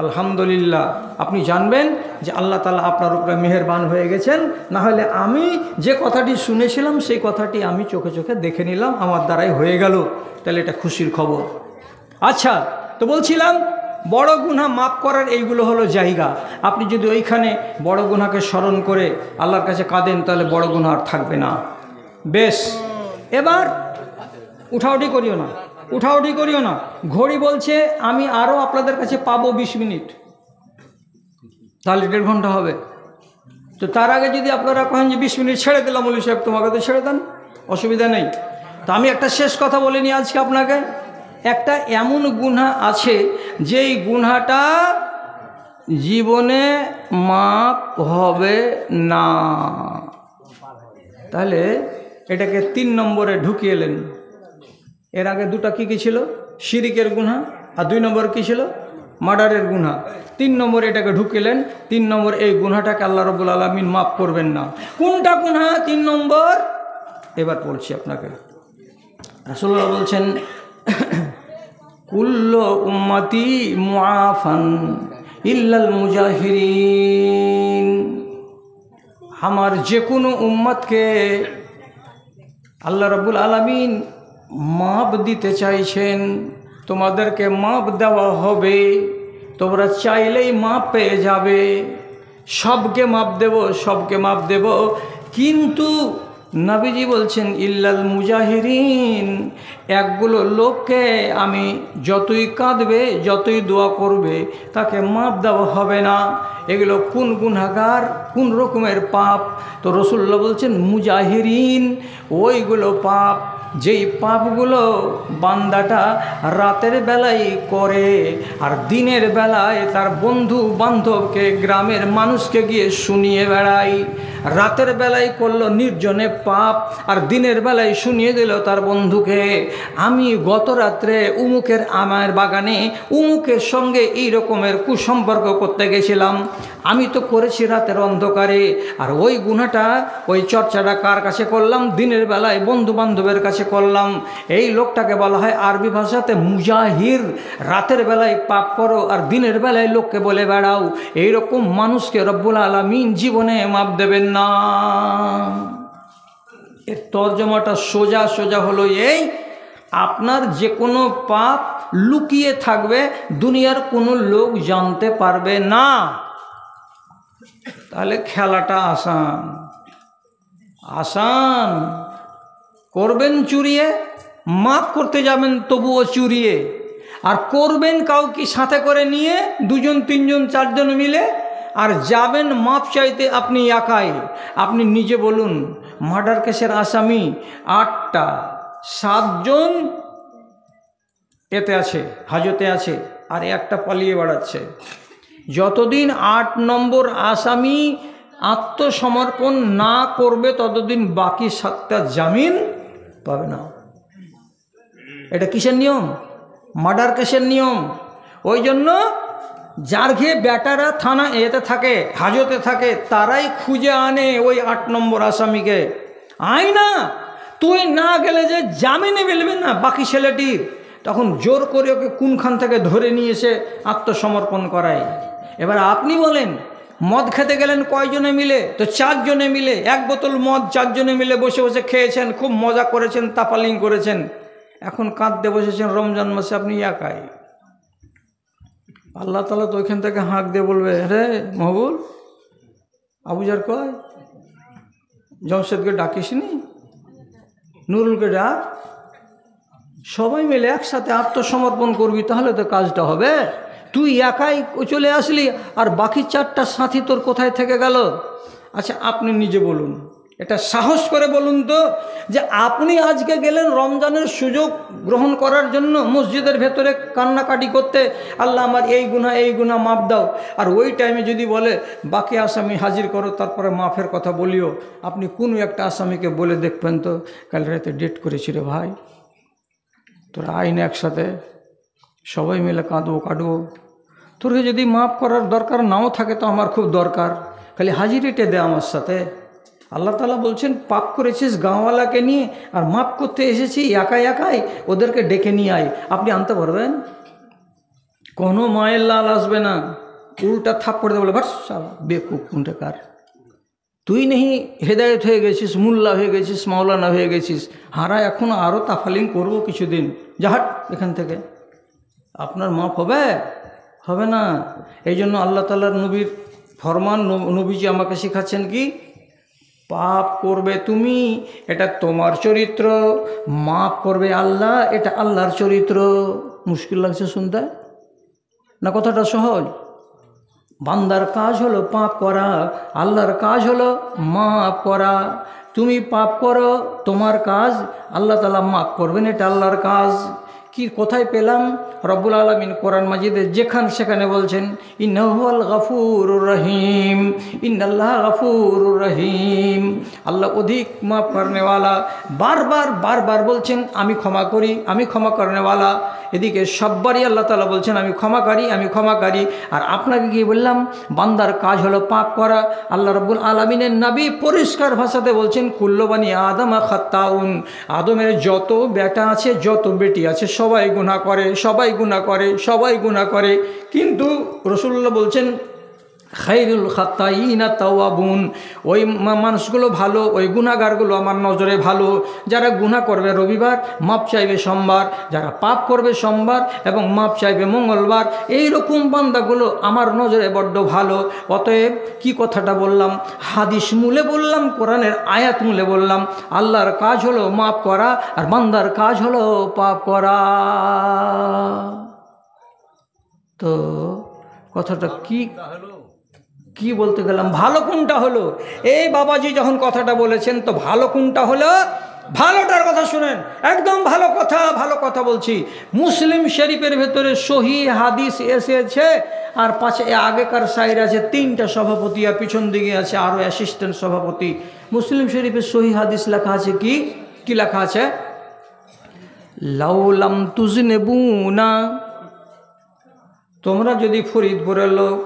আলহামদুলিল্লাহ, আপনি জানবেন যে আল্লাহ তাআলা আপনার উপরে মেহেরবান হয়ে গেছেন। না হলে আমি যে কথাটি শুনেছিলাম সেই কথাটি আমি চোখে চোখে দেখে নিলাম, আমার দ্বারাই হয়ে গেল, তাহলে এটা খুশির খবর। আচ্ছা, তো বলছিলাম বড় গুনাহ মাফ করার এইগুলো হলো জায়গা। আপনি যদি ওইখানে বড় গুনাহকে স্মরণ করে আল্লাহর কাছে কাঁদেন, তাহলে বড় গুনাহ আর থাকবে না। বেশ, এবার উঠাউঠি করিও না, উঠাউঠি করিও না। ঘড়ি বলছে আমি আরও আপনাদের কাছে পাবো 20 মিনিট, তাহলে 1.5 ঘন্টা হবে। তো তার আগে যদি আপনারা কহেন যে 20 মিনিট ছেড়ে দিলাম, মৌলভী সাহেব তোমাকে তো ছেড়ে দেন, অসুবিধা নেই। তো আমি একটা শেষ কথা বলে নিই আজকে আপনাকে। একটা এমন গুনাহ আছে যেই গুনাহটা জীবনে মাপ হবে না, তাহলে এটাকে 3 নম্বরে ঢুকিয়ে এলেন। এর আগে 2টা কি ছিল? শিরিকের গুনাহ, আর 2 নম্বর কি ছিল? মার্ডারের গুনাহ। 3 নম্বর এটাকে ঢুকিলেন। 3 নম্বর এই গুনাহটাকে আল্লাহ রাব্বুল আলামিন মাফ করবেন না। কোনটা গুনাহ 3 নম্বর? এবার বলছি আপনাকে। রাসূলুল্লাহ বলছেন কুল্লু উম্মতি মুআফান ইল্লাল মুজাহিরিন, আমার যে কোনো উম্মতকে আল্লাহ রাব্বুল আলামিন মাপ দিতে চাইছেন। তোমাদেরকে মাপ দেওয়া হবে, তোমরা চাইলেই মাপ পেয়ে যাবে। সবকে মাপ দেব, সবকে মাপ দেব, কিন্তু নবীজি বলছেন ইল্লাল মুজাহিরিন, একগুলো লোককে আমি যতই কাঁদবে, যতই দোয়া করবে, তাকে মাপ দেওয়া হবে না। এগুলো কোন গুনাহগার, কোন রকমের পাপ? তো রাসূলুল্লাহ বলছেন মুজাহিরিন, ওইগুলো পাপ যেই পাপগুলো বান্দাটা রাতের বেলায় করে, আর দিনের বেলায় তার বন্ধু বান্ধবকে, গ্রামের মানুষকে গিয়ে শুনিয়ে বেড়ায়। রাতের বেলায় করলো নির্জনে পাপ, আর দিনের বেলায় শুনিয়ে দিল তার বন্ধুকে, আমি গত রাত্রে উমুকের আমের বাগানে উমুকের সঙ্গে এই রকমের কুসম্পর্ক করতে গেছিলাম, আমি তো করেছি রাতের অন্ধকারে। আর ওই গুনাহটা, ওই চর্চাটা কার কাছে করলাম? দিনের বেলায় বন্ধু বান্ধবের কাছে করলাম। এই লোকটাকে বলা হয় আরবি ভাষাতে মুজাহির। রাতের বেলায় পাপ করো আর দিনের বেলায় লোককে বলে বেড়াও, এইরকম মানুষকে রব্বুল আলামিন জীবনে মাপ দেবেন না। এর তর্জমাটা সোজা সোজা হলো এই, আপনার যে কোনো পাপ লুকিয়ে থাকবে, দুনিয়ার কোনো লোক জানতে পারবে না, তাহলে খেলাটা আসান। আসান করবেন চুরিয়ে, মাপ করতে যাবেন তবুও চুরিয়ে, আর করবেন কাউকে সাথে করে নিয়ে 2 জন 3 জন 4 জন মিলে, আর যাবেন মাপ চাইতে আপনি একাই। আপনি নিজে বলুন, মার্ডার কেসের আসামি 8টা, 7 জন এতে আছে, হাজতে আছে, আর একটা পালিয়ে বেড়াচ্ছে। যতদিন 8 নম্বর আসামি আত্মসমর্পণ না করবে ততদিন বাকি 7টা জামিন পাবে না। এটা কিসের নিয়ম? মার্ডার কেসের নিয়ম। ওই জন্য যার ঘে বেটারা থানা এতে থাকে, হাজতে থাকে, তারাই খুঁজে আনে ওই 8 নম্বর আসামিকে। আয় না, তুই না গেলে যে জামিনে মিলবে না বাকি ছেলেটির, তখন জোর করে ওকে কোনখান থেকে ধরে নিয়ে এসে আত্মসমর্পণ করায়। এবার আপনি বলেন, মদ খেতে গেলেন কয়জনে মিলে? তো 4 জনে মিলে 1 বোতল মদ 4 জনে মিলে বসে বসে খেয়েছেন, খুব মজা করেছেন, তাপালিং করেছেন। এখন কাঁদতে বসেছেন রমজান মাসে আপনি একাই। আল্লাহ তাআলা তো ওইখান থেকে হাঁক দিয়ে বলবে, রে মহবুল, আবুজার কয়, জমশেদকে ডাকিসনি, নুরুলকে ডাক, সবাই মিলে একসাথে আত্মসমর্পণ করবি, তাহলে তো কাজটা হবে। তুই একাই চলে আসলি, আর বাকি 4টা সাথী তোর কোথায় থেকে গেল? আচ্ছা আপনি নিজে বলুন, এটা সাহস করে বলুন তো, যে আপনি আজকে গেলেন রমজানের সুযোগ গ্রহণ করার জন্য মসজিদের ভেতরে কান্নাকাটি করতে, আল্লাহ আমার এই গুনাহ মাফ দাও, আর ওই টাইমে যদি বলে বাকি আসামি হাজির করো তারপরে মাফের কথা বলিও, আপনি কোনো একটা আসামিকে বলে দেখবেন তো, কাল রাতে ডেট করেছি রে ভাই, তোরা আইনে একসাথে সবাই মিলে কাঁদবো, তোকে যদি মাফ করার দরকার নাও থাকে তো আমার খুব দরকার, খালি হাজিরিটা দে আমার সাথে। আল্লাহ তাআলা বলছেন, পাপ করেছিস গাঁওয়ালাকে নিয়ে, আর মাপ করতে এসেছি একাই, ওদেরকে ডেকে নিয়ে আয়। আপনি আনতে পারবেন? কোনো মায়ের লাল আসবে না, উল্টা থাপ্পড় দিয়ে বলে, বাস শালা বেকুব কুণ্ঠকার, তুই নেই হেদায়েত হয়ে গেছিস, মুল্লা হয়ে গেছিস, মাওলানা হয়ে গেছিস, হারা এখন আরও তাফালিং করবো কিছুদিন, যাহাট এখান থেকে। আপনার মাপ হবে না। এই জন্য আল্লাহ তাআলার নবীর ফরমান, নবীজি আমাকে শেখাচ্ছেন কি, পাপ করবে তুমি, এটা তোমার চরিত্র, মাফ করবে আল্লাহ, এটা আল্লাহর চরিত্র। মুশকিল লাগছে শুনতে না? কথাটা সহজ। বান্দার কাজ হলো পাপ করা, আল্লাহর কাজ হলো মাফ করা। তুমি পাপ করো, তোমার কাজ, আল্লাহ তাআলা মাফ করবেন, এটা আল্লাহর কাজ। কি কোথায় পেলাম? রব্বুল আলামিন কোরআন মাজিদে যেখান সেখানে বলছেন, ইন্নাহু হুয়াল গাফুরুর রহিম, ইন্নাল্লাহ গাফুরুর রহিম, আল্লাহ অধিক মাফ করনেওয়ালা। বারবার বলছেন আমি ক্ষমা করি, আমি ক্ষমা করনেওয়ালা। এদিকে সববারই আল্লাহ তাআলা বলছেন আমি ক্ষমাকারী। আর আপনাকে কি বললাম, বান্দার কাজ হলো পাপ করা। আল্লাহ রাব্বুল আলামিনের নবী পরিষ্কার ভাষাতে বলছেন, কুল্লু বানি আদম খাত্তাউন, আদমের যত বেটা আছে, যত বেটি আছে, সবাই গুনাহ করে। কিন্তু রাসূলুল্লাহ বলছেন, খাইরুল খাত্তাইনা তাওয়াবুন, ওই মানুষগুলো ভালো, ওই গুনাহগারগুলো আমার নজরে ভালো। যারা গুনাহ করবে রবিবার, মাপ চাইবে সোমবার, যারা পাপ করবে সোমবার এবং মাপ চাইবে মঙ্গলবার, এই রকম বান্দাগুলো আমার নজরে বড্ড ভালো। অতএব কি কথাটা বললাম, হাদিস মূলে বললাম, কোরআনের আয়াত মূলে বললাম, আল্লাহর কাজ হলো মাপ করা, আর বান্দার কাজ হলো পাপ করা। তো কথাটা কি বলতে গেলাম, ভালো কোনটা হলো? এই বাবাজি যখন কথাটা বলেছেন, তো ভালো কোনটা হলো? ভালোটার কথা শুনেন, একদম ভালো কথা বলছি। মুসলিম শরীফের ভেতরে সহি হাদিস এসেছে, আর পাশে আগেকার সাইড আছে 3টা সভাপতি, আর পিছন দিকে আছে আরও অ্যাসিস্ট্যান্ট সভাপতি। মুসলিম শরীফের সহি হাদিস লেখা আছে, কি লেখা আছে? লাউলাম তুজনেবুনা, তোমরা যদি ফরিদপুরের লোক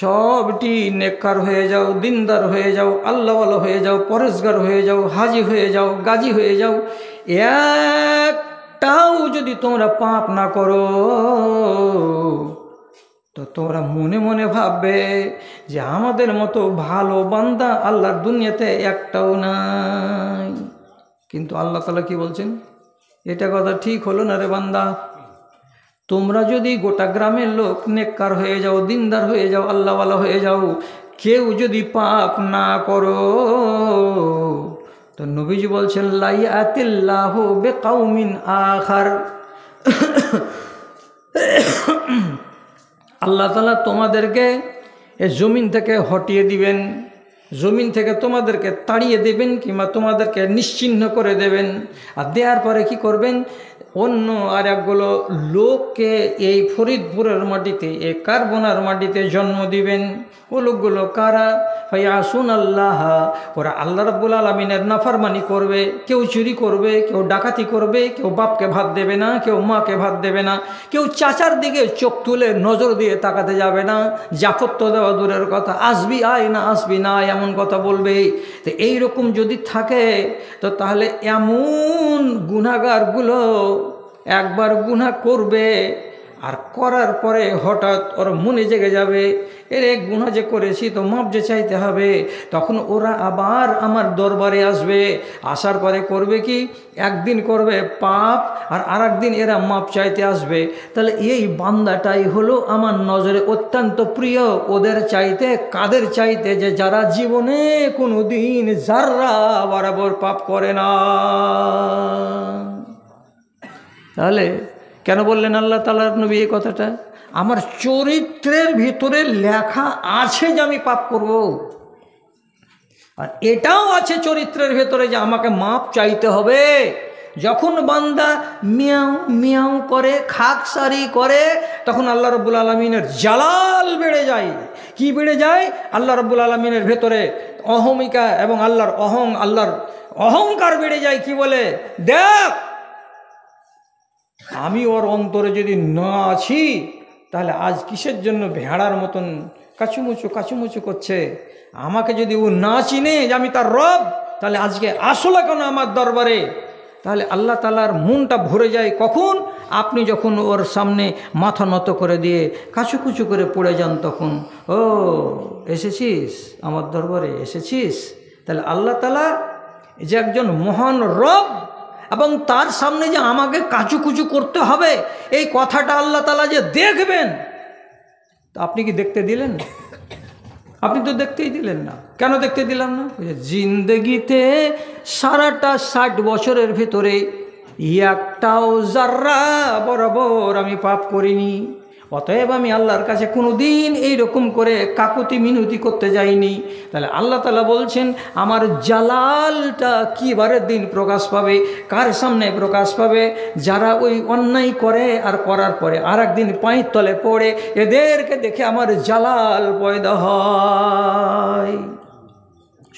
সবটি নেককার হয়ে যাও, দিনদার হয়ে যাও, আল্লাহওয়ালা হয়ে যাও, পরেশগার হয়ে যাও, হাজি হয়ে যাও, গাজী হয়ে যাও, একটাও যদি তোমরা পাপ না করো, তো তোমরা মনে মনে ভাববে যে আমাদের মতো ভালো বান্দা আল্লাহর দুনিয়াতে একটাও নাই। কিন্তু আল্লাহ তাআলা কি বলছেন? এটা কথা ঠিক হলো না রে বান্দা। তোমরা যদি গোটা গ্রামের লোক নেককার হয়ে যাও, দিনদার হয়ে যাও, আল্লাহওয়ালা হয়ে যাও, কেউ যদি পাপ না করো, তো নবীজি বলছেন লা ইয়াতিল্লাহু বিকাউমিন আখার, আল্লাহ তাআলা তোমাদেরকে এই জমিন থেকে হটিয়ে দিবেন, জমিন থেকে তোমাদেরকে তাড়িয়ে দেবেন কিংবা তোমাদেরকে নিশ্চিহ্ন করে দেবেন। আর দেওয়ার পরে কি করবেন, অন্য আর একগুলো লোককে এই ফরিদপুরের মাটিতে, এই কারবোনার মাটিতে জন্ম দিবেন। ও লোকগুলো কারা? ফায়াসুন আল্লাহ, ওরা আল্লাহ রাব্বুল আলামিনের নাফরমানি করবে। কেউ চুরি করবে, কেউ ডাকাতি করবে, কেউ বাপকে ভাত দেবে না, কেউ মাকে ভাত দেবে না, কেউ চাচার দিকে চোখ তুলে নজর দিয়ে তাকাতে যাবে না, জাফত্ব দেওয়া দূরের কথা, আসবি আয় না আসবি না এমন কথা বলবে। তো এইরকম যদি থাকে তো তাহলে এমন গুনাহগারগুলো একবার গুনাহ করবে, আর করার পরে হঠাৎ ওর মনে জেগে যাবে এর এক গুনাহ যে করেছি তো মাপ যে চাইতে হবে। তখন ওরা আবার আমার দরবারে আসবে, আসার পরে করবে কি, একদিন করবে পাপ আর আরেকদিন এরা মাপ চাইতে আসবে। তাহলে এই বান্দাটাই হলো আমার নজরে অত্যন্ত প্রিয়। ওদের চাইতে, কাদের চাইতে? যে যারা জীবনে কোনো দিন যাররা বরাবর পাপ করে না। তাহলে কেন বললেন আল্লাহ তাআলার নবী এই কথাটা? আমার চরিত্রের ভিতরে লেখা আছে যে আমি পাপ করব, আর এটাও আছে চরিত্রের ভেতরে যে আমাকে মাপ চাইতে হবে। যখন বান্দা মিয়াও মিয়াও করে, খাকসারি করে, তখন আল্লাহ রাব্বুল আলামিনের জালাল বেড়ে যায়। কি বেড়ে যায়? আল্লাহ রাব্বুল আলামিনের ভেতরে অহমিকা এবং আল্লাহর অহংকার বেড়ে যায়। কি বলে, দেখ আমি ওর অন্তরে যদি না আছি তাহলে আজ কিসের জন্য ভেড়ার মতন কাচুমুচু করছে। আমাকে যদি ও না চিনে যে আমি তার রব, তাহলে আজকে আসলে কেন আমার দরবারে? তাহলে আল্লাহ তাআলার মনটা ভরে যায় কখন? আপনি যখন ওর সামনে মাথা নত করে দিয়ে কাচুকুচু করে পড়ে যান, তখন ও এসেছিস আমার দরবারে, এসেছিস। তাহলে আল্লাহ তাআলা যে একজন মহান রব এবং তার সামনে যে আমাকে কাচুকুচু করতে হবে, এই কথাটা আল্লাহ তাআলা যে দেখবেন, তা আপনি কি দেখতে দিলেন? আপনি তো দেখতেই দিলেন না। কেন দেখতে দিলাম না? জিন্দগিতে সারাটা 60 বছরের ভিতরে একটাও যাররা বরাবর আমি পাপ করিনি। অতএব আমি আল্লাহর কাছে কোনো দিন এইরকম করে কাকুতি মিনতি করতে যাইনি। তাহলে আল্লাহ তাআলা বলছেন আমার জালালটা কিবারের দিন প্রকাশ পাবে, কার সামনে প্রকাশ পাবে? যারা ওই অন্যায় করে আর করার পরে আর একদিন পায়ের তলে পড়ে, এদেরকে দেখে আমার জালাল পয়দা হয়।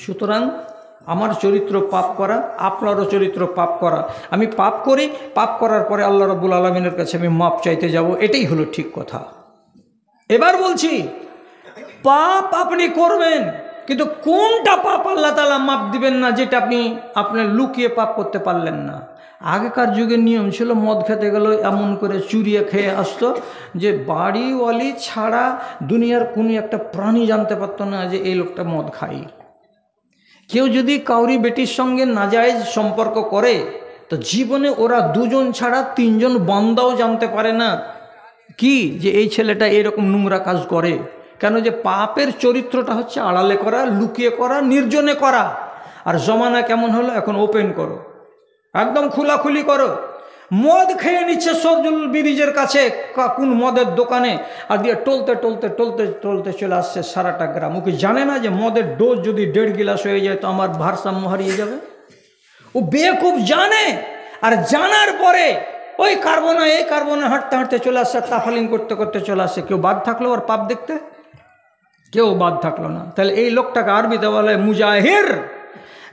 সুতরাং আমার চরিত্র পাপ করা, আপনারও চরিত্র পাপ করা। আমি পাপ করি, পাপ করার পরে আল্লাহ রাব্বুল আলামিনের কাছে আমি মাপ চাইতে যাব, এটাই হলো ঠিক কথা। এবার বলছি, পাপ আপনি করবেন, কিন্তু কোনটা পাপ আল্লাহ তাআলা মাপ দিবেন না, যেটা আপনি লুকিয়ে পাপ করতে পারলেন না। আগেকার যুগের নিয়ম ছিল, মদ খেতে গেল এমন করে চুরিয়ে খেয়ে আসতো যে বাড়িওয়ালি ছাড়া দুনিয়ার কোনো একটা প্রাণী জানতে পারতো না যে এই লোকটা মদ খায়। কেউ যদি কাউরি বেটির সঙ্গে নাজায়েজ সম্পর্ক করে তো জীবনে ওরা দুজন ছাড়া 3 জন বান্দাও জানতে পারে না কি যে এই ছেলেটা এরকম নোংরা কাজ করে। কেন? যে পাপের চরিত্রটা হচ্ছে আড়ালে করা, লুকিয়ে করা, নির্জনে করা। আর জমানা কেমন হলো, এখন ওপেন করো, একদম খোলাখুলি করো। মদ খেয়ে নিচ্ছে সরজুল ব্রিজের কাছে কোন মদের দোকানে, আর দিয়ে টলতে টলতে টলতে টলতে চলে আসছে সারাটা গ্রাম। ওকে জানে না যে মদের ডোজ যদি 1.5 গিলাস হয়ে যায় তো আমার ভারসাম্য হারিয়ে যাবে। ও বেকুব জানে, আর জানার পরে ওই কার্বনা এই কার্বনা হাঁটতে হাঁটতে চলে আসছে, তাফালিং করতে করতে চলে আসছে। কেউ বাদ থাকলো আর পাপ দেখতে? কেউ বাদ থাকলো না। তাহলে এই লোকটাকে আরবিতে বলে মুজাহির,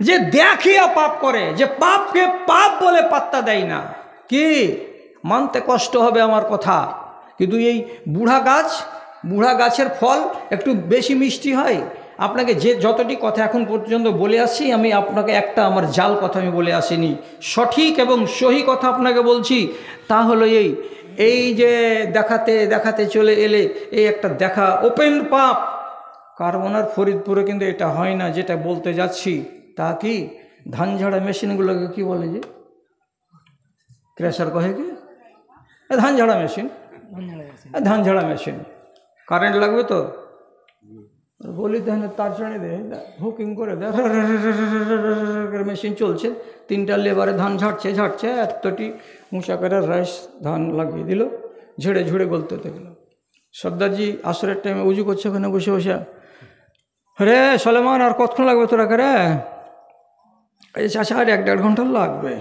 যে দেখিয়া পাপ করে, যে পাপকে পাপ বলে পাত্তা দেয় না। কি মানতে কষ্ট হবে আমার কথা, কিন্তু এই বুড়া গাছের ফল একটু বেশি মিষ্টি হয়। আপনাকে যে যতটি কথা এখন পর্যন্ত বলে আসছি, আমি আপনাকে একটা আমার জাল কথা আমি বলে আসিনি, সঠিক এবং সহি কথা আপনাকে বলছি। তা হলো এই যে দেখাতে দেখাতে চলে এলে এই একটা দেখা ওপেন পাপ। কারবোনার ফরিদপুরে কিন্তু এটা হয় না যেটা বলতে যাচ্ছি। তা কি ধান ঝাড়া মেশিনগুলোকে কি বলে, যে ক্রেশার কহে কি, ধান ঝাড়া মেশিন, ধান ঝাড়া মেশিন। কারেন্ট লাগবে তো, বলি তো হ্যাঁ তার চড়ে দে, হুকিং করে দে, মেশিন চলছে, 3টা লেবারে ধান ঝাড়ছে এতটি উঁচা করে রাইস ধান লাগিয়ে দিল, ঝেড়ে ঝুড়ে গলতে দেখলো। সর্দারজি আসরের টাইমে উজু করছে ওখানে বসে বসে, রে সলেমান আর কতক্ষণ লাগবে তোরা করে? এই চাচা আর 1-1.5 ঘন্টা লাগবে।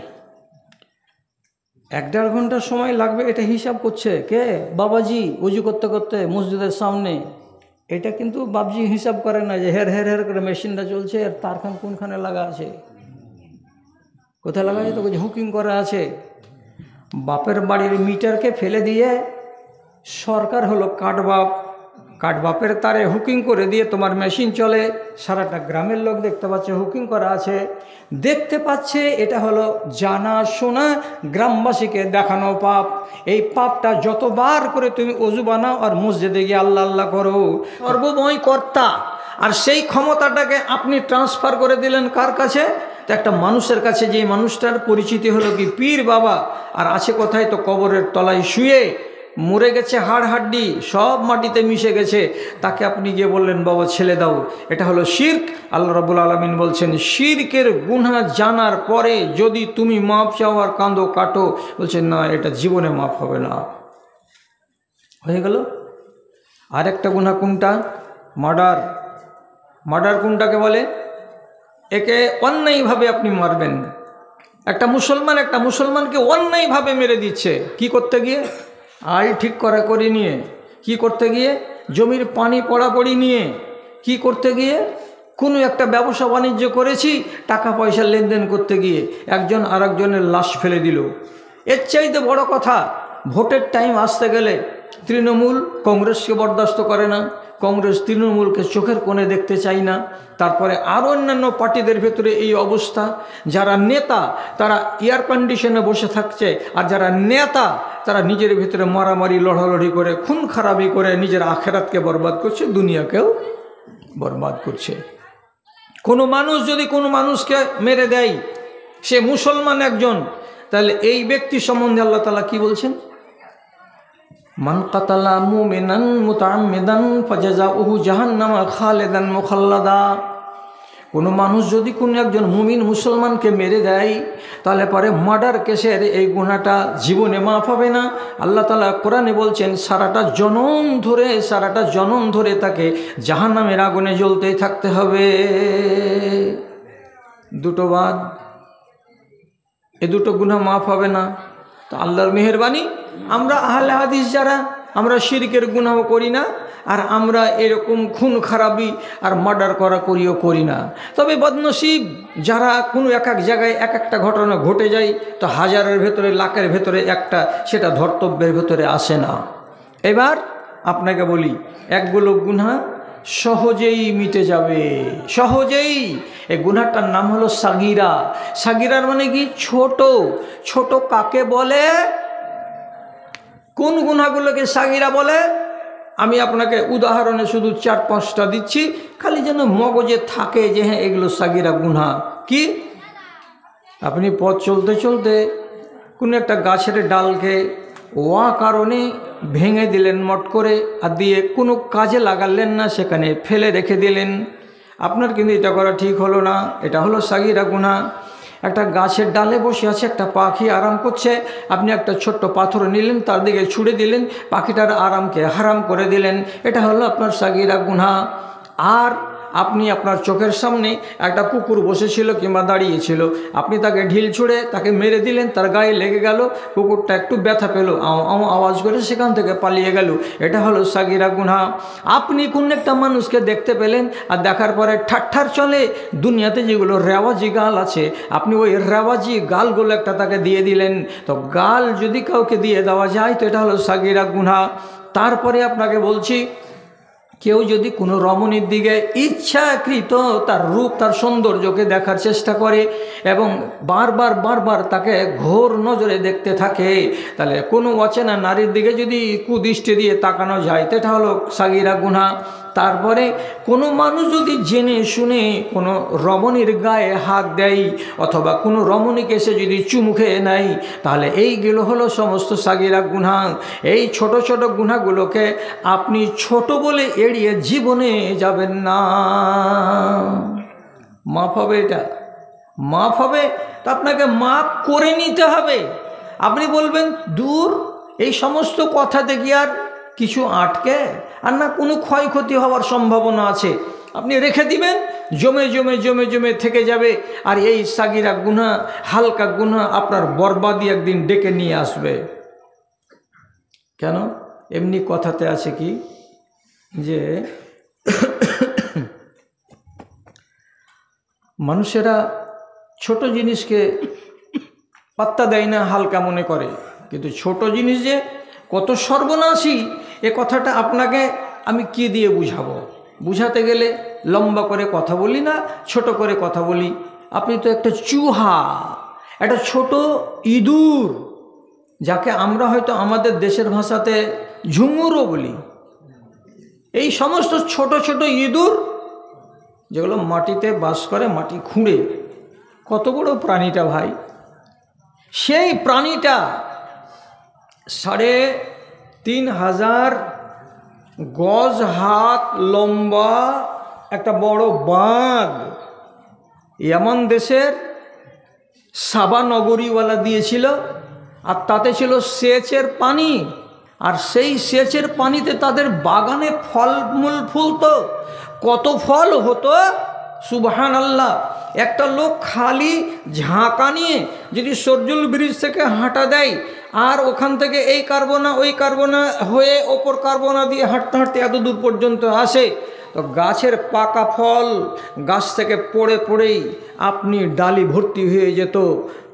1-1.5 ঘন্টার সময় লাগবে, এটা হিসাব করছে কে? বাবাজি উজু করতে করতে মসজিদের সামনে। এটা কিন্তু বাবজি হিসাব করে না যে হের হের হের করে মেশিনটা চলছে, আর তারখান কোনখানে লাগা আছে, কোথায় লাগা আছে, তো হুকিং করা আছে। বাপের বাড়ির মিটারকে ফেলে দিয়ে সরকার হলো কাঠবাপ, কাঠবাপের তারে হুকিং করে দিয়ে তোমার মেশিন চলে। সারাটা গ্রামের লোক দেখতে পাচ্ছে হুকিং করা আছে, দেখতে পাচ্ছে। এটা হলো জানা শোনা গ্রামবাসীকে দেখানো পাপ। এই পাপটা যতবার করে তুমি অজু বানাও আর মসজিদে গিয়ে আল্লাহ আল্লাহ করো, সর্বময় কর্তা, আর সেই ক্ষমতাটাকে আপনি ট্রান্সফার করে দিলেন কার কাছে? তো একটা মানুষের কাছে, যে মানুষটার পরিচিতি হলো কি পীর বাবা, আর আছে কোথায়? তো কবরের তলায় শুয়ে মরে গেছে, হাড় হাড্ডি সব মাটিতে মিশে গেছে। তাকে আপনি গিয়ে বললেন বাবা ছেলে দাও, এটা হলো শিরক। আল্লাহ রাব্বুল আলামিন বলছেন শিরকের গুনাহ জানার পরে যদি তুমি মাপ চাও আর কাঁদো কাটো, বলছেন না, এটা জীবনে মাপ হবে না। হয়ে গেল। আরেকটা গুনাহ কোনটা? মার্ডার। মার্ডার কোনটাকে বলে? একে অন্যায়ভাবে আপনি মারবেন। একটা মুসলমানকে অন্যায়ভাবে মেরে দিচ্ছে, কি করতে গিয়ে? আইল ঠিক করি নিয়ে, কি করতে গিয়ে? জমির পানি পড়াপড়ি নিয়ে, কি করতে গিয়ে? কোনো একটা ব্যবসা বাণিজ্য করেছি, টাকা পয়সা লেনদেন করতে গিয়ে একজন আরেকজনের লাশ ফেলে দিল। এর চাইতে বড় কথা, ভোটের টাইম আসতে গেলে তৃণমূল কংগ্রেসকে বরদাস্ত করে না, কংগ্রেস তৃণমূলকে চোখের কোণে দেখতে চায় না। তারপরে আরও অন্যান্য পার্টিদের ভেতরে এই অবস্থা। যারা নেতা তারা এয়ার কন্ডিশনে বসে থাকছে, আর যারা নেতা তারা নিজের ভিতরে মারামারি লড়ালড়ি করে, খুন খারাপি করে নিজের আখেরাতকে বরবাদ করছে, দুনিয়াকেও বরবাদ করছে। কোনো মানুষ যদি কোনো মানুষকে মেরে দেয়, সে মুসলমান একজন, তাহলে এই ব্যক্তি সম্বন্ধে আল্লাহ তাআলা কি বলছেন? মান কাতালা মুমিনান মুতাআম্মিদান ফাজাযাউহু জাহান্নামা খালিদান মুখাল্লাদা। কোনো মানুষ যদি কোনো একজন মুমিন মুসলমানকে মেরে দেয়, তাহলে পরে মার্ডার কেসের এই গুনাহটা জীবনে মাফ হবে না। আল্লাহ তাআলা কোরআনে বলছেন সারাটা জনম ধরে তাকে জাহান্নামের আগুনে জ্বলতেই থাকতে হবে। দুটো বাদ, এ দুটো গুনাহ মাফ হবে না। তো আল্লাহর মেহেরবানি, আমরা আহলে হাদিস যারা, আমরা শিরকের গুনাহ করি না, আর আমরা এরকম খুন খারাপি আর মার্ডার করি না। তবে বদনসিব যারা কোনো এক জায়গায় একটা ঘটনা ঘটে যায়, তো হাজারের ভেতরে লাখের ভেতরে একটা, সেটা ধর্তব্যের ভেতরে আসে না। এবার আপনাকে বলি, একগুলো গুনাহ সহজেই মিটে যাবে, সহজেই। এই গুনাহটার নাম হলো সাগীরা। সাগীরার মানে কি? ছোট। ছোট কাকে বলে? কোন গুনাহগুলোকে সাগীরা বলে? আমি আপনাকে উদাহরণে শুধু 4-5টা দিচ্ছি, খালি যেন মগজে থাকে যে হ্যাঁ এগুলো সাগীরা গুনাহ। কি? আপনি পথ চলতে চলতে কোনো একটা গাছের ডালকে কারণে ভেঙে দিলেন মট করে, আর দিয়ে কোনো কাজে লাগালেন না, সেখানে ফেলে রেখে দিলেন। আপনার কিন্তু এটা করা ঠিক হলো না, এটা হলো সাগীরা গুনাহ। একটা গাছের ডালে বসে আছে, একটা পাখি আরাম করছে, আপনি একটা ছোট্ট পাথর নিলেন, তার দিকে ছুঁড়ে দিলেন, পাখিটার আরামকে হারাম করে দিলেন, এটা হলো আপনার সাগীরা গুনাহ। আর আপনি আপনার চোখের সামনে একটা কুকুর বসেছিল কিংবা দাঁড়িয়েছিল, আপনি তাকে ঢিল ছুঁড়ে তাকে মেরে দিলেন, তার গায়ে লেগে গেল, কুকুরটা একটু ব্যথা পেল, আওয়াজ করে সেখান থেকে পালিয়ে গেল, এটা হলো সাগীরা গুনাহ। আপনি কোন একটা মানুষকে দেখতে পেলেন, আর দেখার পরে ঠাট্টার চলে দুনিয়াতে যেগুলো রেওয়াজি গাল আছে, আপনি ওই রেওয়াজি গালগুলো একটা তাকে দিয়ে দিলেন। তো গাল যদি কাউকে দিয়ে দেওয়া যায়, তো এটা হলো সাগীরা গুনাহ। তারপরে আপনাকে বলছি, কেউ যদি কোনো রমণীর দিকে ইচ্ছাকৃত তার রূপ তার সৌন্দর্যকে দেখার চেষ্টা করে এবং বারবার তাকে ঘোর নজরে দেখতে থাকে, তাহলে কোনো অচেনা নারীর দিকে যদি কুদৃষ্টি দিয়ে তাকানো যায়, তো এটা হলো সাগীরা গুনাহ। তারপরে কোনো মানুষ যদি জেনে শুনে কোনো রমণীর গায়ে হাত দেয়, অথবা কোনো রমণীকে সে যদি চুমু খেয়ে নেয়, তাহলে এইগুলো হলো সমস্ত সাগীরা গুনাহ। এই ছোট ছোট গুনাহগুলোকে আপনি ছোট বলে এড়িয়ে এড়িয়ে জীবনে যাবেন না। মাফ হবে, এটা মাফ হবে, তা আপনাকে মাফ করে নিতে হবে। আপনি বলবেন দূর, এই সমস্ত কথাতে কি আর কিছু আটকে, আর না কোনো ক্ষয়ক্ষতি হওয়ার সম্ভাবনা আছে, আপনি রেখে দিবেন, জমে জমে জমে জমে থেকে যাবে। আর এই সাগিরা গুনাহ, হালকা গুনাহ আপনার বরবাদি একদিন ডেকে নিয়ে আসবে। কেন? এমনি কথাতে আছে কি যে মানুষেরা ছোট জিনিসকে পাত্তা দেয় না, হালকা মনে করে, কিন্তু ছোট জিনিস যে কত সর্বনাশী এ কথাটা আপনাকে আমি কি দিয়ে বুঝাবো? বুঝাতে গেলে লম্বা করে কথা বলি না, ছোট করে কথা বলি। আপনি তো একটা চুহা, একটা ছোট ইঁদুর, যাকে আমরা হয়তো আমাদের দেশের ভাষাতে ঝুঙুরও বলি। এই সমস্ত ছোট ছোট ইঁদুর যেগুলো মাটিতে বাস করে, মাটি খুঁড়ে, কত বড় প্রাণীটা ভাই! সেই প্রাণীটা ৩,৫০০ গজ হাত লম্বা একটা বড় বাঘ ইয়ামান দেশের সাবা নগরীওয়ালা দিয়েছিল, আর তাতে ছিল সেচের পানি। আর সেই সেচের পানিতে তাদের বাগানে ফলমূল ফুলতো, কত ফল হতো, সুবহানাল্লাহ। একটা লোক খালি ঝাঁকা নিয়ে যদি সরজুল ব্রিজ থেকে হাঁটা দেয়, আর ওখান থেকে এই কারবোনা ওই কারবোনা হয়ে ওপর কারবোনা দিয়ে হাঁটতে হাঁটতে এত দূর পর্যন্ত আসে, তো গাছের পাকা ফল গাছ থেকে পড়ে পড়েই আপনি ডালি ভর্তি হয়ে যেত।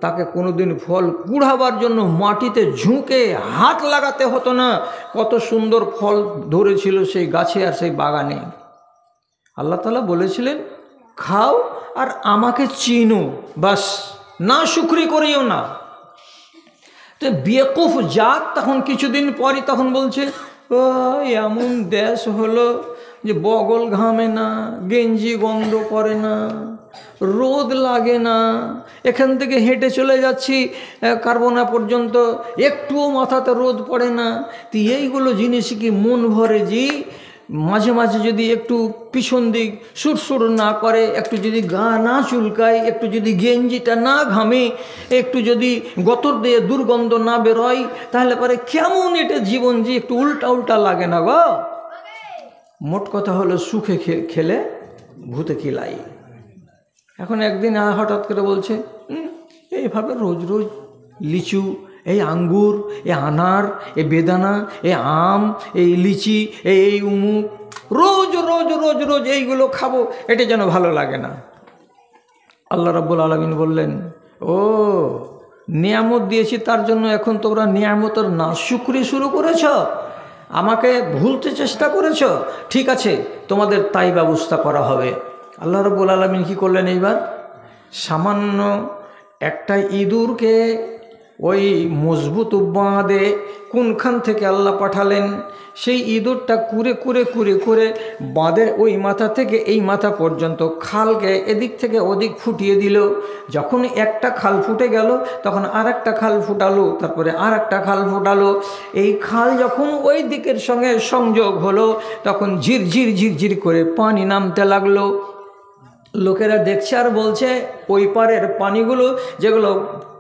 তাকে কোনোদিন ফল কুড়াবার জন্য মাটিতে ঝুঁকে হাত লাগাতে হতো না। কত সুন্দর ফল ধরেছিল সেই গাছে আর সেই বাগানে। আল্লাহ তাআলা বলেছিলেন খাও আর আমাকে চিনো, বাস, না শুকরি করিও না। তো বেকুফ জাত তখন কিছুদিন পরই তখন বলছে, ও এমন দেশ হলো যে বগল ঘামে না, গেঞ্জি গন্ধ করে না, রোদ লাগে না, এখান থেকে হেঁটে চলে যাচ্ছি কারবোনা পর্যন্ত, একটুও মাথাতে রোদ পড়ে না। তো এইগুলো জিনিস কি মন ভরে জি? মাঝে মাঝে যদি একটু পিছন দিক সুরসুর না করে, একটু যদি গা না চুলকায়, একটু যদি গেঞ্জিটা না ঘামে, একটু যদি গতর দিয়ে দুর্গন্ধ না বেরোয়, তাহলে পরে কেমন এটা জীবন যে একটু উল্টা উল্টা লাগে না গো? মোট কথা হলো সুখে খেলে ভূতে খিলাই। এখন একদিন হঠাৎ করে বলছে এইভাবে রোজ রোজ লিচু, এই আঙ্গুর, এই আনার, এই বেদানা, এই আম, এই লিচি, এই উমুক, রোজ রোজ রোজ রোজ এইগুলো খাবো, এটা যেন ভালো লাগে না। আল্লাহ রাব্বুল আলামিন বললেন, ও নিয়ামত দিয়েছি তার জন্য এখন তোমরা নিয়ামতের নাশুকরি শুরু করেছ, আমাকে ভুলতে চেষ্টা করেছ, ঠিক আছে তোমাদের তাই ব্যবস্থা করা হবে। আল্লাহ রাব্বুল আলামিন কি করলেন? এইবার সামান্য একটা ইঁদুরকে ওই মজবুত বাঁধে কোনখান থেকে আল্লাহ পাঠালেন, সেই ইঁদুরটা কুরে কুরে কুরে করে বাঁধের ওই মাথা থেকে এই মাথা পর্যন্ত খালকে এদিক থেকে ওদিক ফুটিয়ে দিল। যখন একটা খাল ফুটে গেল তখন আর একটা খাল ফুটালো, তারপরে আর একটা খাল ফুটালো। এই খাল যখন ওই দিকের সঙ্গে সংযোগ হলো তখন ঝিরঝির ঝিরঝির করে পানি নামতে লাগলো। লোকেরা দেখছে আর বলছে ওই পারের পানিগুলো যেগুলো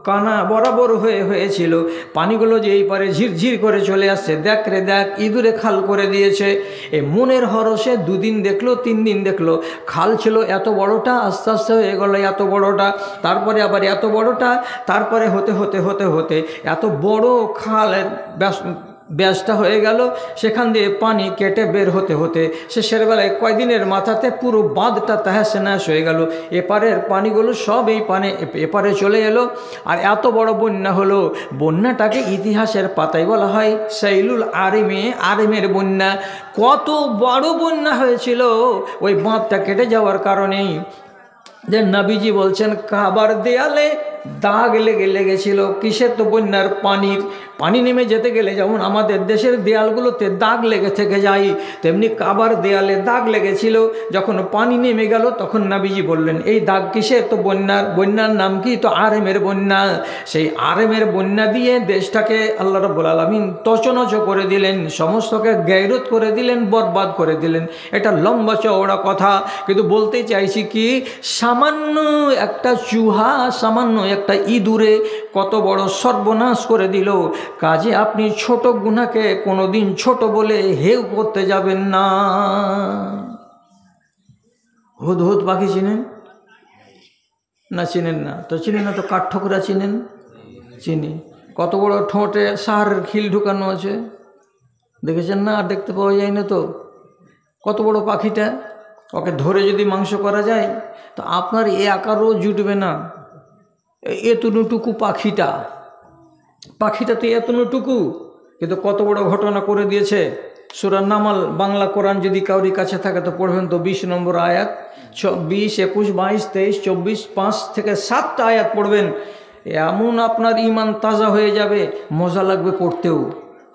কানা বরাবর হয়েছিল, পানিগুলো যে এই পারে ঝিরঝির করে চলে আসছে, দেখ রে দেখ, ইঁদুরে খাল করে দিয়েছে। এই মনের হরসে 2 দিন দেখলো, 3 দিন দেখলো, খাল ছিল এত বড়টা, আস্তে আস্তে হয়ে গেলো এত বড়টা, তারপরে আবার এত বড়টা, তারপরে হতে হতে হতে হতে এত বড় খালের ব্যাসটা হয়ে গেল। সেখান দিয়ে পানি কেটে বের হতে হতে শেষের বেলায় কয়দিনের মাথাতে পুরো বাঁধটা তাহাসে নাশ হয়ে গেল। এপারের পানিগুলো সব এই এপারে চলে এলো। আর এত বড় বন্যা হলো, বন্যাটাকে ইতিহাসের পাতায় বলা হয় সাইলুল আরিমের বন্যা। কত বড় বন্যা হয়েছিল ওই বাঁধটা কেটে যাওয়ার কারণেই। যে নবীজি বলছেন কাবার দেয়ালে দাগ লেগেছিল। কিসের? তো বন্যার পানির। পানি নেমে যেতে গেলে যেমন আমাদের দেশের দেয়ালগুলোতে দাগ লেগে থেকে যায়, তেমনি কাবার দেয়ালে দাগ লেগেছিল। যখন পানি নেমে গেল তখন নবীজি বললেন, এই দাগ কিসের? তো বন্যার। বন্যার নাম কি? তো আরেমের বন্যা। সেই আরেমের বন্যা দিয়ে দেশটাকে আল্লাহ রাব্বুল আলামিন তছনছ করে দিলেন, সমস্তকে গায়রত করে দিলেন, বরবাদ করে দিলেন। এটা লম্বা চওড়া কথা, কিন্তু বলতে চাইছি কি, সামান্য একটা চুহা, সামান্য একটা ইঁদুরে কত বড় সর্বনাশ করে দিল। কাজে আপনি ছোট গুনাহকে কোনোদিন ছোট বলে হেউ করতে যাবেন না। হুদহুদ পাখি চিনেন না? চিনেন না? তো চিনেন না তো কাঠঠোকরা চিনেন? চিনি। কত বড় ঠোঁটে সাহারের খিল ঢুকানো আছে, দেখেছেন না? আর দেখতে পাওয়া যায় না তো। কত বড় পাখিটা, ওকে ধরে যদি মাংস করা যায় তো আপনার এ আকারও জুটবে না। এতটুকু পাখিটা তো এতটুকু, কিন্তু কত বড় ঘটনা করে দিয়েছে। সূরা নামাল বাংলা কোরআন যদি কাউরি কাছে থাকে তো পড়বেন তো 20 নম্বর আয়াত, 20, 21, 22, 23, 24, 5 থেকে 7টা আয়াত পড়বেন। এমন আপনার ইমান তাজা হয়ে যাবে, মজা লাগবে পড়তেও।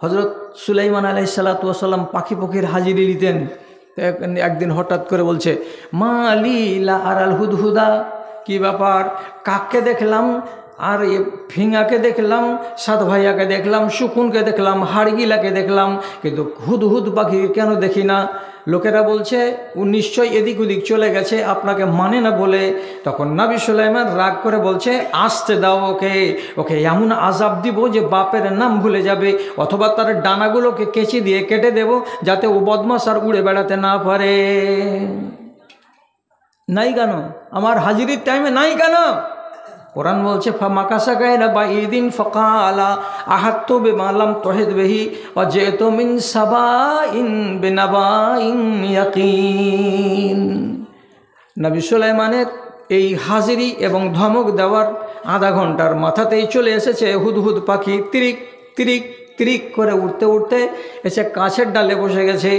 হযরত সুলাইমান আলাইহিসসালাতু ওয়াসসালাম পাখির হাজিরি নিতেন। একদিন হঠাৎ করে বলছে, মা লি লা আরাল হুদহুদা, কি ব্যাপার? কাককে দেখলাম, আর ফিঙাকে দেখলাম, সাত ভাইয়াকে দেখলাম, শকুনকে দেখলাম, হাড়গিলাকে দেখলাম, কিন্তু হুদহুদ পাখি কেন দেখি না? লোকেরা বলছে ও নিশ্চয়ই এদিক ওদিক চলে গেছে, আপনাকে মানে না বলে। তখন নবী সুলাইমান রাগ করে বলছে, আসতে দাও ওকে এমন আযাব দিব যে বাপের নাম ভুলে যাবে, অথবা তার ডানাগুলোকে কেচি দিয়ে কেটে দেব, যাতে ও বদমাশ আর উড়ে বেড়াতে না পারে। নাই কেন? আমার হাজিরির টাইমে নাই কেন? কোরআন বলছে, ফামাকাসা গায়রা বাইদিন ফাকালা আহাত্তু বিমা লাম তুহিত বিহি ওয়া জিতু মিন সাবাইন বিনাবাইন ইয়াকিন। নবী সুলাইমানের এই হাজিরি এবং ধমক দেওয়ার আধা ঘন্টার মাথাতেই চলে এসেছে হুদহুদ পাখি। তিরিক তিরিক তিরিক করে উঠতে উঠতে এসে কাছের ডালে বসে গেছে।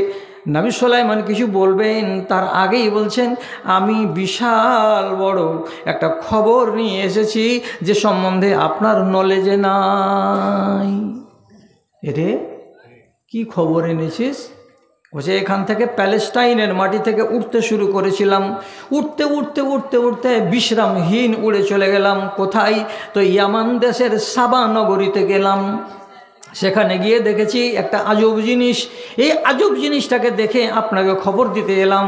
নবী সুলাইমান কিছু বলবেন তার আগেই বলছেন, আমি বিশাল বড় একটা খবর নিয়ে এসেছি যে সম্বন্ধে আপনার নলেজে নাই। এরে কি খবর এনেছিস? বলছে, এখান থেকে প্যালেস্টাইনের মাটি থেকে উঠতে শুরু করেছিলাম, উঠতে উঠতে উঠতে উঠতে বিশ্রামহীন উড়ে চলে গেলাম। কোথায়? তো ইয়ামান দেশের সাবা নগরীতে গেলাম। সেখানে গিয়ে দেখেছি একটা আজব জিনিস। এই আজব জিনিসটাকে দেখে আপনাকে খবর দিতে এলাম,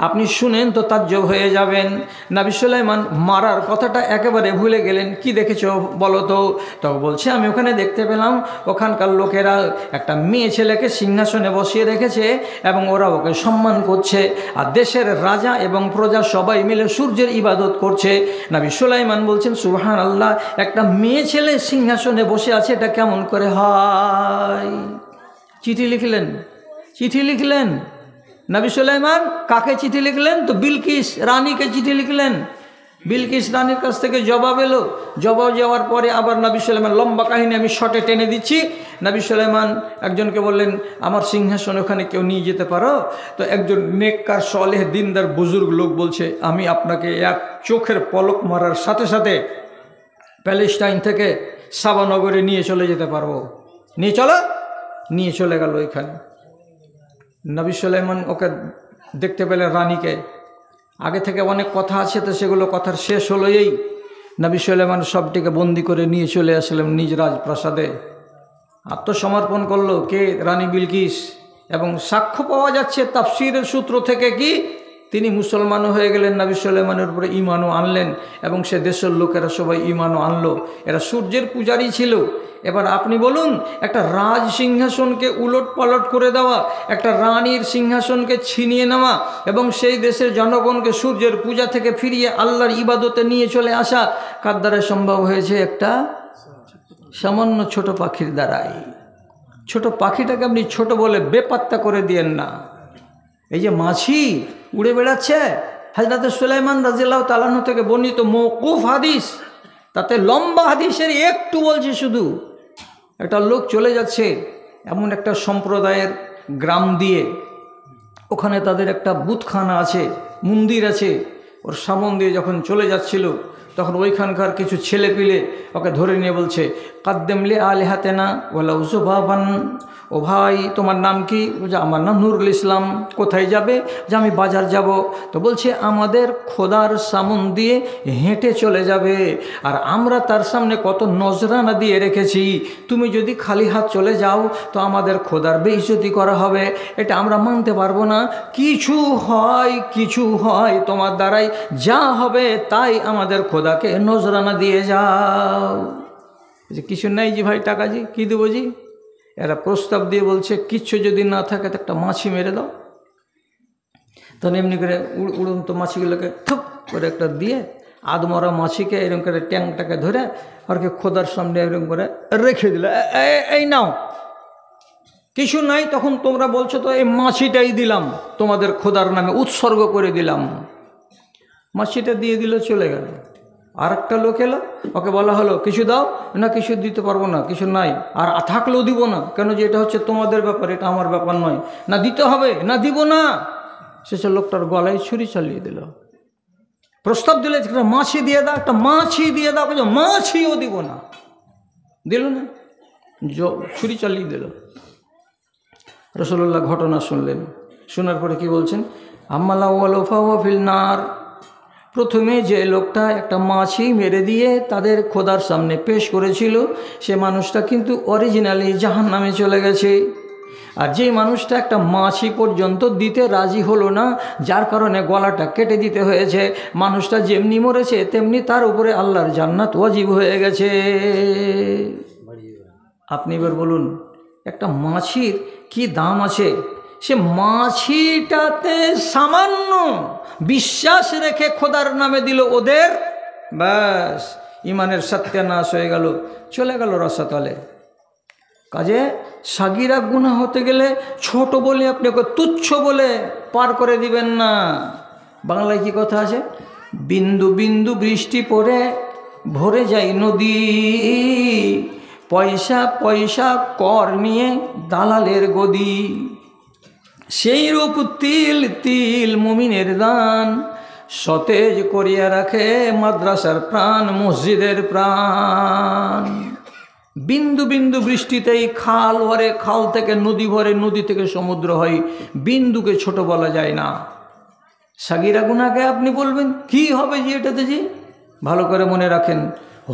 আপনি শুনেন তো তাজ্জব হয়ে যাবেন। নবী সুলাইমান মারার কথাটা একেবারে ভুলে গেলেন। কি দেখেছো বলো তো? তখন বলছে, আমি ওখানে দেখতে পেলাম ওখানকার লোকেরা একটা মেয়ে ছেলেকে সিংহাসনে বসিয়ে রেখেছে এবং ওরা ওকে সম্মান করছে, আর দেশের রাজা এবং প্রজা সবাই মিলে সূর্যের ইবাদত করছে। নবী সুলাইমান বলছেন, সুবহানাল্লাহ, একটা মেয়ে ছেলে সিংহাসনে বসে আছে, এটা কেমন করে হয়? চিঠি লিখলেন নবী সুলাইমান। কাকে চিঠি লিখলেন? তো বিলকিস রানীকে চিঠি লিখলেন। বিলকিস রানীর কাছ থেকে জবাব এলো। জবাব যাওয়ার পরে আবার নবী সুলাইমান, লম্বা কাহিনী আমি শর্টে টেনে দিচ্ছি। নবী সুলাইমান একজনকে বললেন, আমার সিংহাসন ওখানে কেউ নিয়ে যেতে পারো? তো একজন নেককার সালেহ দিনদার বুজুর্গ লোক বলছে, আমি আপনাকে এক চোখের পলক মারার সাথে সাথে প্যালেস্টাইন থেকে সাবা নগরে নিয়ে চলে যেতে পারবো। নিয়ে চলে গেল ওইখানে। নবী সুলাইমান ওকে দেখতে পেলেন, রানীকে। আগে থেকে অনেক কথা আছে, তো সেগুলো কথার শেষ হলো এই, নবী সুলাইমান সবটিকে বন্দি করে নিয়ে চলে আসলেন নিজ রাজপ্রাসাদে। আত্মসমর্পণ করলো কে? রানী বিলকিস। এবং সাক্ষ্য পাওয়া যাচ্ছে তাফসীরের সূত্র থেকে কি তিনি মুসলমানও হয়ে গেলেন, নবী সুলাইমানের উপরে ঈমানও আনলেন, এবং সে দেশের লোকেরা সবাই ঈমানও আনলো। এরা সূর্যের পূজারী ছিল। এবার আপনি বলুন, একটা রাজ সিংহাসনকে উলট পালট করে দেওয়া, একটা রানীর সিংহাসনকে ছিনিয়ে নেওয়া, এবং সেই দেশের জনগণকে সূর্যের পূজা থেকে ফিরিয়ে আল্লাহর ইবাদতে নিয়ে চলে আসা কার দ্বারা সম্ভব হয়েছে? একটা সামান্য ছোট পাখির দ্বারাই। ছোট পাখিটাকে আপনি ছোট বলে বেপাত্তা করে দিয়েন না। এই যে মাছি উড়ে বেড়াচ্ছে, হযরত সুলাইমান রাদিয়াল্লাহু তাআলা আনহু থেকে বর্ণিত মওকুফ হাদিস, তাতে লম্বা হাদিসের একটু বলছে শুধু। একটা লোক চলে যাচ্ছে এমন একটা সম্প্রদায়ের গ্রাম দিয়ে, ওখানে তাদের একটা বুতখানা আছে, মন্দির আছে। ওর সামন দিয়ে যখন চলে যাচ্ছিল তখন ওইখানকার কিছু ছেলে পিলে ওকে ধরে নিয়ে বলছে, কাদ্দেমলে আলেহাতেনা ওয়ালাউ যুবাবান। ও ভাই, তোমার নাম কি? বলছে আমার নাম নুরুল ইসলাম। কোথায় যাবে? যে আমি বাজার যাব। তো বলছে আমাদের খোদার সামন দিয়ে হেঁটে চলে যাবে, আর আমরা তার সামনে কত নজরানা দিয়ে রেখেছি। তুমি যদি খালি হাত চলে যাও তো আমাদের খোদার বেইজ্জতি করা হবে, এটা আমরা মানতে পারবো না। কিছু হয় তোমার দ্বারাই, যা হবে তাই আমাদের খোদাকে নজরানা দিয়ে যাও। যে কিছু নাই জি ভাই, টাকা জি কী দেবো জি? এরা প্রস্তাব দিয়ে বলছে কিচ্ছু যদি না থাকে তো একটা মাছি মেরে দাও। তখন এমনি করে উড়ন্ত মাছিগুলোকে থুপ করে একটা দিয়ে আদমরা মাছিকে এরকম করে ট্যাংটাকে ধরে আর কি খোদার সামনে এরকম করে রেখে দিল। এই নাও, কিছু নাই। তখন তোমরা বলছো তো এই মাছিটাই দিলাম, তোমাদের খোদার নামে উৎসর্গ করে দিলাম। মাছিটা দিয়ে দিল, চলে গেল। আর একটা লোক এলো, ওকে বলা হলো কিছু দাও। না, কিছু দিতে পারবো না, কিছু নাই, আর থাকলেও দিব না। কেন? যে এটা হচ্ছে তোমাদের ব্যাপার, এটা আমার ব্যাপার নয়। না দিতে হবে, না দিব না। শেষে লোকটার গলায় ছুরি চালিয়ে দিল। প্রস্তাব দিলে একটা মাছি দিয়ে দাও, একটা মাছি দিয়ে দাও। মাছিও দিব না, দিল না, ছুরি চালিয়ে দিল। রাসূলুল্লাহ ঘটনা শুনলেন, শোনার পরে কি বলছেন? আম্মালা ওয়ালফা ফিল নার। প্রথমে যে লোকটা একটা মাছি মেরে দিয়ে তাদের খোদার সামনে পেশ করেছিল, সে মানুষটা কিন্তু অরিজিনালি জাহান্নামে চলে গেছে। আর যে মানুষটা একটা মাছি পর্যন্ত দিতে রাজি হলো না, যার কারণে গলাটা কেটে দিতে হয়েছে, মানুষটা যেমনি মরেছে তেমনি তার উপরে আল্লাহর জান্নাত ওয়াজিব হয়ে গেছে। আপনি এবার বলুন, একটা মাছির কি দাম আছে? সে মাছিটাতে সামান্য বিশ্বাস রেখে খোদার নামে দিল ওদের, ব্যাস ইমানের সত্যানাশ হয়ে গেল, চলে গেল রসাতলে। কাজে সাগিরা গুনাহ হতে গেলে ছোট বলে আপনি ওকে তুচ্ছ বলে পার করে দিবেন না। বাংলায় কি কথা আছে? বিন্দু বিন্দু বৃষ্টি পড়ে ভরে যায় নদী, পয়সা পয়সা কর নিয়ে দালালের গদি। সেই রূপ তিল তিল মুমিনের দান, সতেজ করিয়া রাখে মাদ্রাসার প্রাণ, মসজিদের প্রাণ। বিন্দু বিন্দু বৃষ্টিতেই খাল ভরে, খাল থেকে নদী ভরে, নদী থেকে সমুদ্র হয়। বিন্দুকে ছোট বলা যায় না। সাগিরা গুনাহকে আপনি বলবেন কি হবে যে এটাতে? যে ভালো করে মনে রাখেন,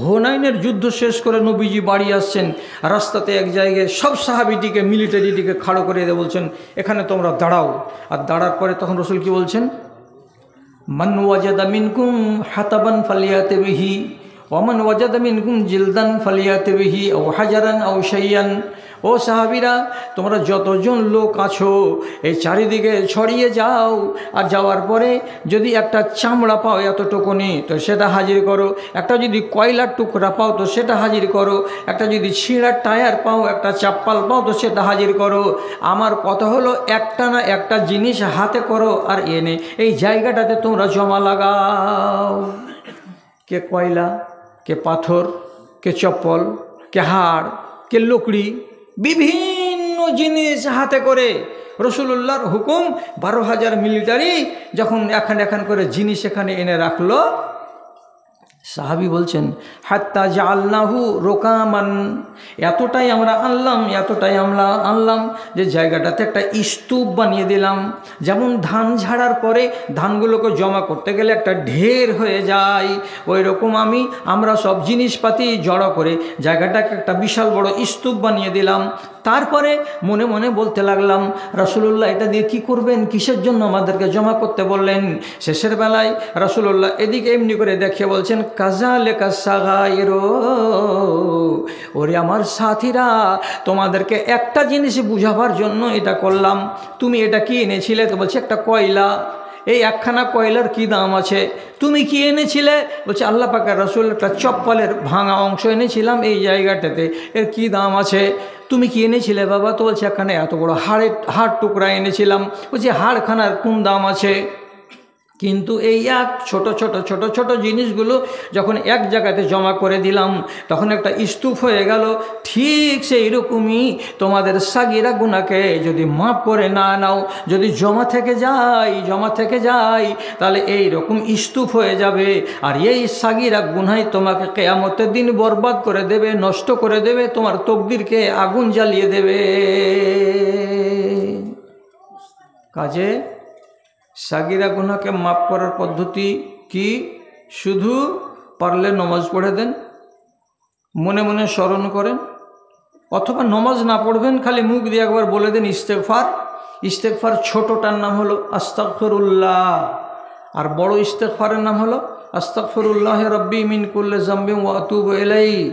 হুনাইনের যুদ্ধ শেষ করে নবীজি বাড়ি আসছেন, রাস্তাতে এক জায়গায় সব সাহাবিটিকে, মিলিটারিটিকে খাড়ো করে দিয়ে বলছেন এখানে তোমরা দাঁড়াও। আর দাঁড়ার পরে তখন রসুল কি বলছেন? মান ওয়াজাদা মিনকুম হাতাবান ফালিয়াতে বিহি ওমান ওয়াজাদা মিনকুম জিলদান ফালিয়াতে বিহি ও হাজারান ও শাইয়ান। ও সাহাবিরা, তোমরা যতজন লোক আছো এই চারিদিকে ছড়িয়ে যাও, আর যাওয়ার পরে যদি একটা চামড়া পাও এতটুকুনি তো সেটা হাজির করো, একটা যদি কয়লার টুকরা পাও তো সেটা হাজির করো, একটা যদি ছিঁড়ার টায়ার পাও, একটা চাপ্পাল পাও তো সেটা হাজির করো। আমার কথা হলো একটা না একটা জিনিস হাতে করো আর এনে এই জায়গাটাতে তোমরা জমা লাগাও। কে কয়লা, কে পাথর, কে চপ্পল, কে হাড়, কে লকড়ি, বিভিন্ন জিনিস হাতে করে। রসুলুল্লাহর হুকুম, 12,000 মিলিটারি যখন এখান করে জিনিস এখানে এনে রাখলো, সাহাবী বলছেন হাত্তা জাআলনাহু রুকামান, এতটাই আমরা আনলাম যে জায়গাটাতে একটা স্তূপ বানিয়ে দিলাম। যেমন ধান ঝাড়ার পরে ধানগুলোকে জমা করতে গেলে একটা ঢের হয়ে যায়, ওই রকম আমরা সব জিনিসপাতি জড়ো করে জায়গাটাকে একটা বিশাল বড় স্তূপ বানিয়ে দিলাম। তারপরে মনে মনে বলতে লাগলাম, রাসূলুল্লাহ এটা দিয়ে কি করবেন, কিসের জন্য আমাদেরকে জমা করতে বললেন? শেষের বেলায় রাসূলুল্লাহ এদিকে এমনি করে দেখে বলছেন, কাযালিকা সাগায়রো, ওরে আমার সাথীরা, তোমাদেরকে একটা জিনিস বুঝাবার জন্য এটা করলাম। তুমি এটা কি এনেছিলে? তো বলছে একটা কয়লা। এই একখানা কয়লার কি দাম আছে? তুমি কি এনেছিলে? বলছে আল্লাহ পাকের রাসূল একটা চপ্পলের ভাঙা অংশ এনেছিলাম এই জায়গাটাতে, এর কি দাম আছে? তুমি কি এনেছিলে বাবা? তো বলছে এখানে এত বড় হাড় টুকরা এনেছিলাম। বলছে হাড়খানার কোন দাম আছে? কিন্তু এই এক ছোট ছোট ছোট ছোট জিনিসগুলো যখন এক জায়গাতে জমা করে দিলাম তখন একটা স্তূপ হয়ে গেল। ঠিক সেই রকমই তোমাদের সাগিরা গুনাহকে যদি মাফ করে না নাও, যদি জমা থেকে যায় তাহলে এই রকম স্তূপ হয়ে যাবে। আর এই সাগিরা গুনাহ তোমাকে কিয়ামতের দিন বরবাদ করে দেবে, নষ্ট করে দেবে, তোমার তকদিরকে আগুন জ্বালিয়ে দেবে। কাজে সাগিরা গুনাহকে মাফ করার পদ্ধতি কি? শুধু পারলে নমাজ পড়ে দেন, মনে মনে স্মরণ করেন, অথবা নমাজ না পড়বেন, খালি মুখ দিয়ে একবার বলে দেন ইস্তেগফার। ইস্তেগফার ছোটটার নাম হলো আস্তাগফিরুল্লাহ, আর বড় ইস্তেগফারের নাম হলো আস্তাগফিরুল্লাহ রব্বি মিন কুল্লি যামবিন ওয়া আতুবু ইলাইহি।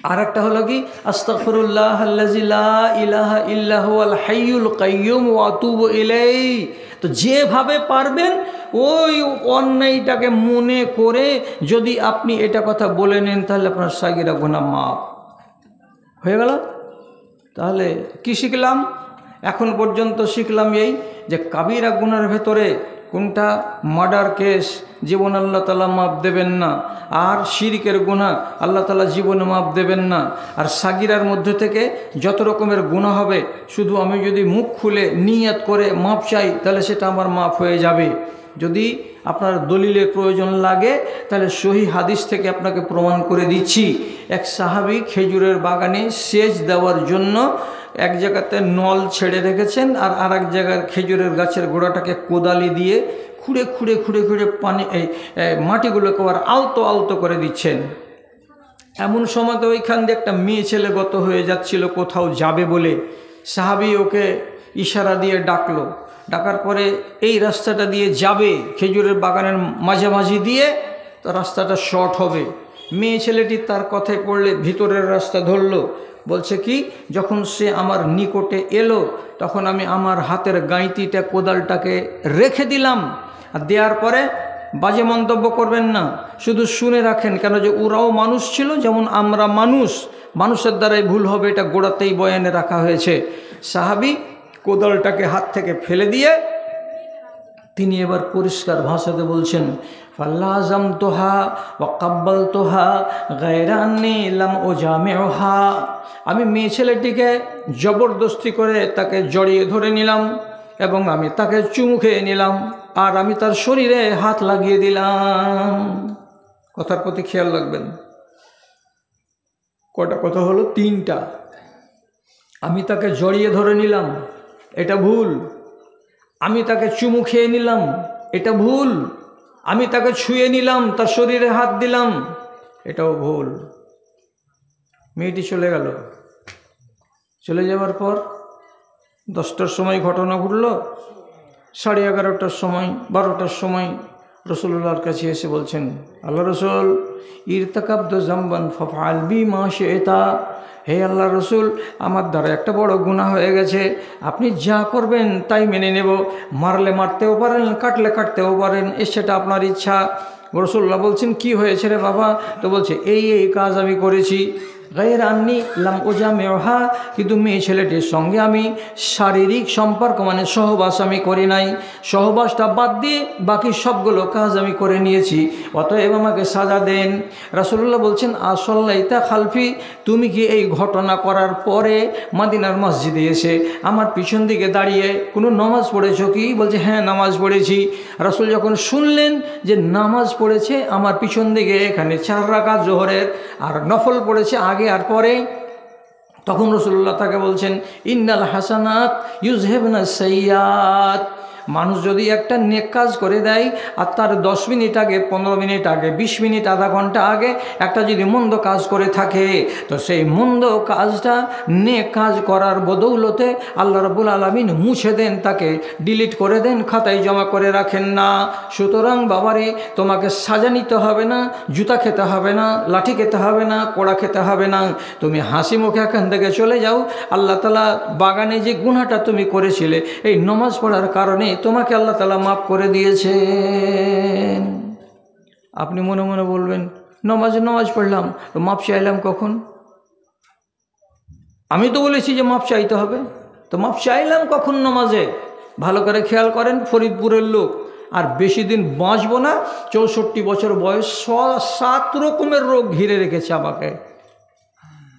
আর একটা হলো কি আস্তাগফিরুল্লাহ আল্লাযী লা ইলাহা ইল্লা হুয়াল হাইয়ুল কাইয়্যুম ওয়া আতুবু ইলাইহি। তো যেভাবে পারবেন ওই অন্যায়টাকে মনে করে যদি আপনি এটা কথা বলে নেন তাহলে আপনার সাগিরা গুনাহ মাফ হয়ে গেল। তাহলে কি শিখলাম? এখন পর্যন্ত শিখলাম এই যে কাবিরা গুনার ভেতরে কোনটা মার্ডার কেস, জীবন আল্লাহ তাআলা মাফ দেবেন না, আর শিরকের গুনাহ আল্লাহ তাআলা জীবনে মাফ দেবেন না। আর সাগিরার মধ্যে থেকে যত রকমের গুনাহ হবে শুধু আমি যদি মুখ খুলে নিয়ত করে মাফ চাই তাহলে সেটা আমার মাফ হয়ে যাবে। যদি আপনার দলিলের প্রয়োজন লাগে তাহলে সহি হাদিস থেকে আপনাকে প্রমাণ করে দিচ্ছি। এক সাহাবী খেজুরের বাগানে সেচ দেওয়ার জন্য এক জায়গাতে নল ছেড়ে রেখেছেন, আর আরেক জায়গার খেজুরের গাছের গোড়াটাকে কোদালি দিয়ে খুঁড়ে খুঁড়ে খুঁড়ে খুঁড়ে পানি মাটিগুলোকে আবার আলতো আলতো করে দিচ্ছেন। এমন সময় তো ওইখান দিয়ে একটা মেয়ে ছেলে গত হয়ে যাচ্ছিল কোথাও যাবে বলে। সাহাবী ওকে ইশারা দিয়ে ডাকলো, ডাকার পরে এই রাস্তাটা দিয়ে যাবে, খেজুরের বাগানের মাঝামাঝি দিয়ে, তো রাস্তাটা শর্ট হবে। মেয়ে ছেলেটি তার কথায় পড়লে ভিতরের রাস্তা ধরলো। বলছে কি, যখন সে আমার নিকটে এলো তখন আমি আমার হাতের গাঁইতিটা কোদালটাকে রেখে দিলাম। আর দেওয়ার পরে বাজে মন্তব্য করবেন না, শুধু শুনে রাখেন, কেন যে ওরাও মানুষ ছিল যেমন আমরা মানুষ, মানুষের দ্বারাই ভুল হবে, এটা গোড়াতেই বয়ানে রাখা হয়েছে। সাহাবী কোদালটাকে হাত থেকে ফেলে দিয়ে তিনি এবার পরিষ্কার ভাষাতে বলছেন, ফাল্লাযামতুহা ওয়া কাব্বালতুহা গায়রা আন্নী লাম উজামিউহা। আমি মেয়ে ছেলেটিকে জবরদস্তি করে তাকে জড়িয়ে ধরে নিলাম এবং আমি তাকে চুমু খেয়ে নিলাম, আর আমি তার শরীরে হাত লাগিয়ে দিলাম। কথার প্রতি খেয়াল রাখবেন। কটা কথা হলো? তিনটা। আমি তাকে জড়িয়ে ধরে নিলাম, এটা ভুল। আমি তাকে চুমু খেয়ে নিলাম, এটা ভুল। আমি তাকে ছুঁয়ে নিলাম, তার শরীরে হাত দিলাম, এটাও ভুল। মেয়েটি চলে গেল। চলে যাওয়ার পর 10টার সময় ঘটনা ঘটল। 11:30টার সময়, 12টার সময় রাসূলুল্লাহর কাছে এসে বলছেন, আল্লাহ রসুল, ইরতাকাবতু যামবান ফাফআল বি মা শি'তা। হে আল্লাহ রসুল, আমার দ্বারা একটা বড় গুনাহ হয়ে গেছে, আপনি যা করবেন তাই মেনে নেব। মারলে মারতেও পারেন, কাটলে কাটতেও পারেন, সেটা আপনার ইচ্ছা। রাসূলুল্লাহ বলছেন, কি হয়েছে রে বাবা? তো বলছে, এই এই কাজ আমি করেছি। গায়রা আন্নী লাম উজামিউহা, কিন্তু মেয়ে ছেলেটির সঙ্গে আমি শারীরিক সম্পর্ক মানে সহবাস আমি করি নাই। সহবাসটা বাদ দিয়ে বাকি সবগুলো কাজ আমি করে নিয়েছি, অতএব আমাকে সাজা দেন। রাসূলুল্লাহ বলছেন, আসল্লাইতা খালফি, তুমি কি এই ঘটনা করার পরে মদিনার মসজিদে এসে আমার পিছন দিকে দাঁড়িয়ে কোনো নামাজ পড়েছো কি? বলছে, হ্যাঁ নামাজ পড়েছি। রাসূল যখন শুনলেন যে নামাজ পড়েছে আমার পিছন দিকে, এখানে 4 রাকাত জোহরের আর নফল পড়েছে আগে আর পরে, তখন রাসূলুল্লাহ তাকে বলছেন, ইন্নাল হাসানাত ইউযহিবনা সাইয়্যাত। মানুষ যদি একটা নেক কাজ করে দেয় আর তার 10 মিনিট আগে, 15 মিনিট আগে, 20 মিনিট, আধা ঘন্টা আগে একটা যদি মন্দ কাজ করে থাকে, তো সেই মন্দ কাজটা নেক কাজ করার বদৌলতে আল্লাহ রাব্বুল আলামিন মুছে দেন, তাকে ডিলিট করে দেন, খাতায় জমা করে রাখেন না। সুতরাং বাবারে, তোমাকে সাজা নিতে হবে না, জুতা খেতে হবে না, লাঠি খেতে হবে না, কোড়া খেতে হবে না। তুমি হাসি মুখে এখান থেকে চলে যাও। আল্লাহ তাআলা বাগানে যে গুনাহটা তুমি করেছিলে এই নামাজ পড়ার কারণে তোমাকে আল্লাহ তাআলা মাফ করে দিয়েছেন। আপনি মনে মনে বলবেন, নামাজ পড়লাম তো মাফ চাইলাম কখন? আমি তো বলেছি যে মাফ চাইতে হবে, তো মাফ চাইলাম কখন নামাজে? ভালো করে খেয়াল করেন, ফরিদপুরের লোক আর বেশি দিন বাঁচবো না, 64 বছর বয়স, 7 রকমের রোগ ঘিরে রেখেছে আমাকে,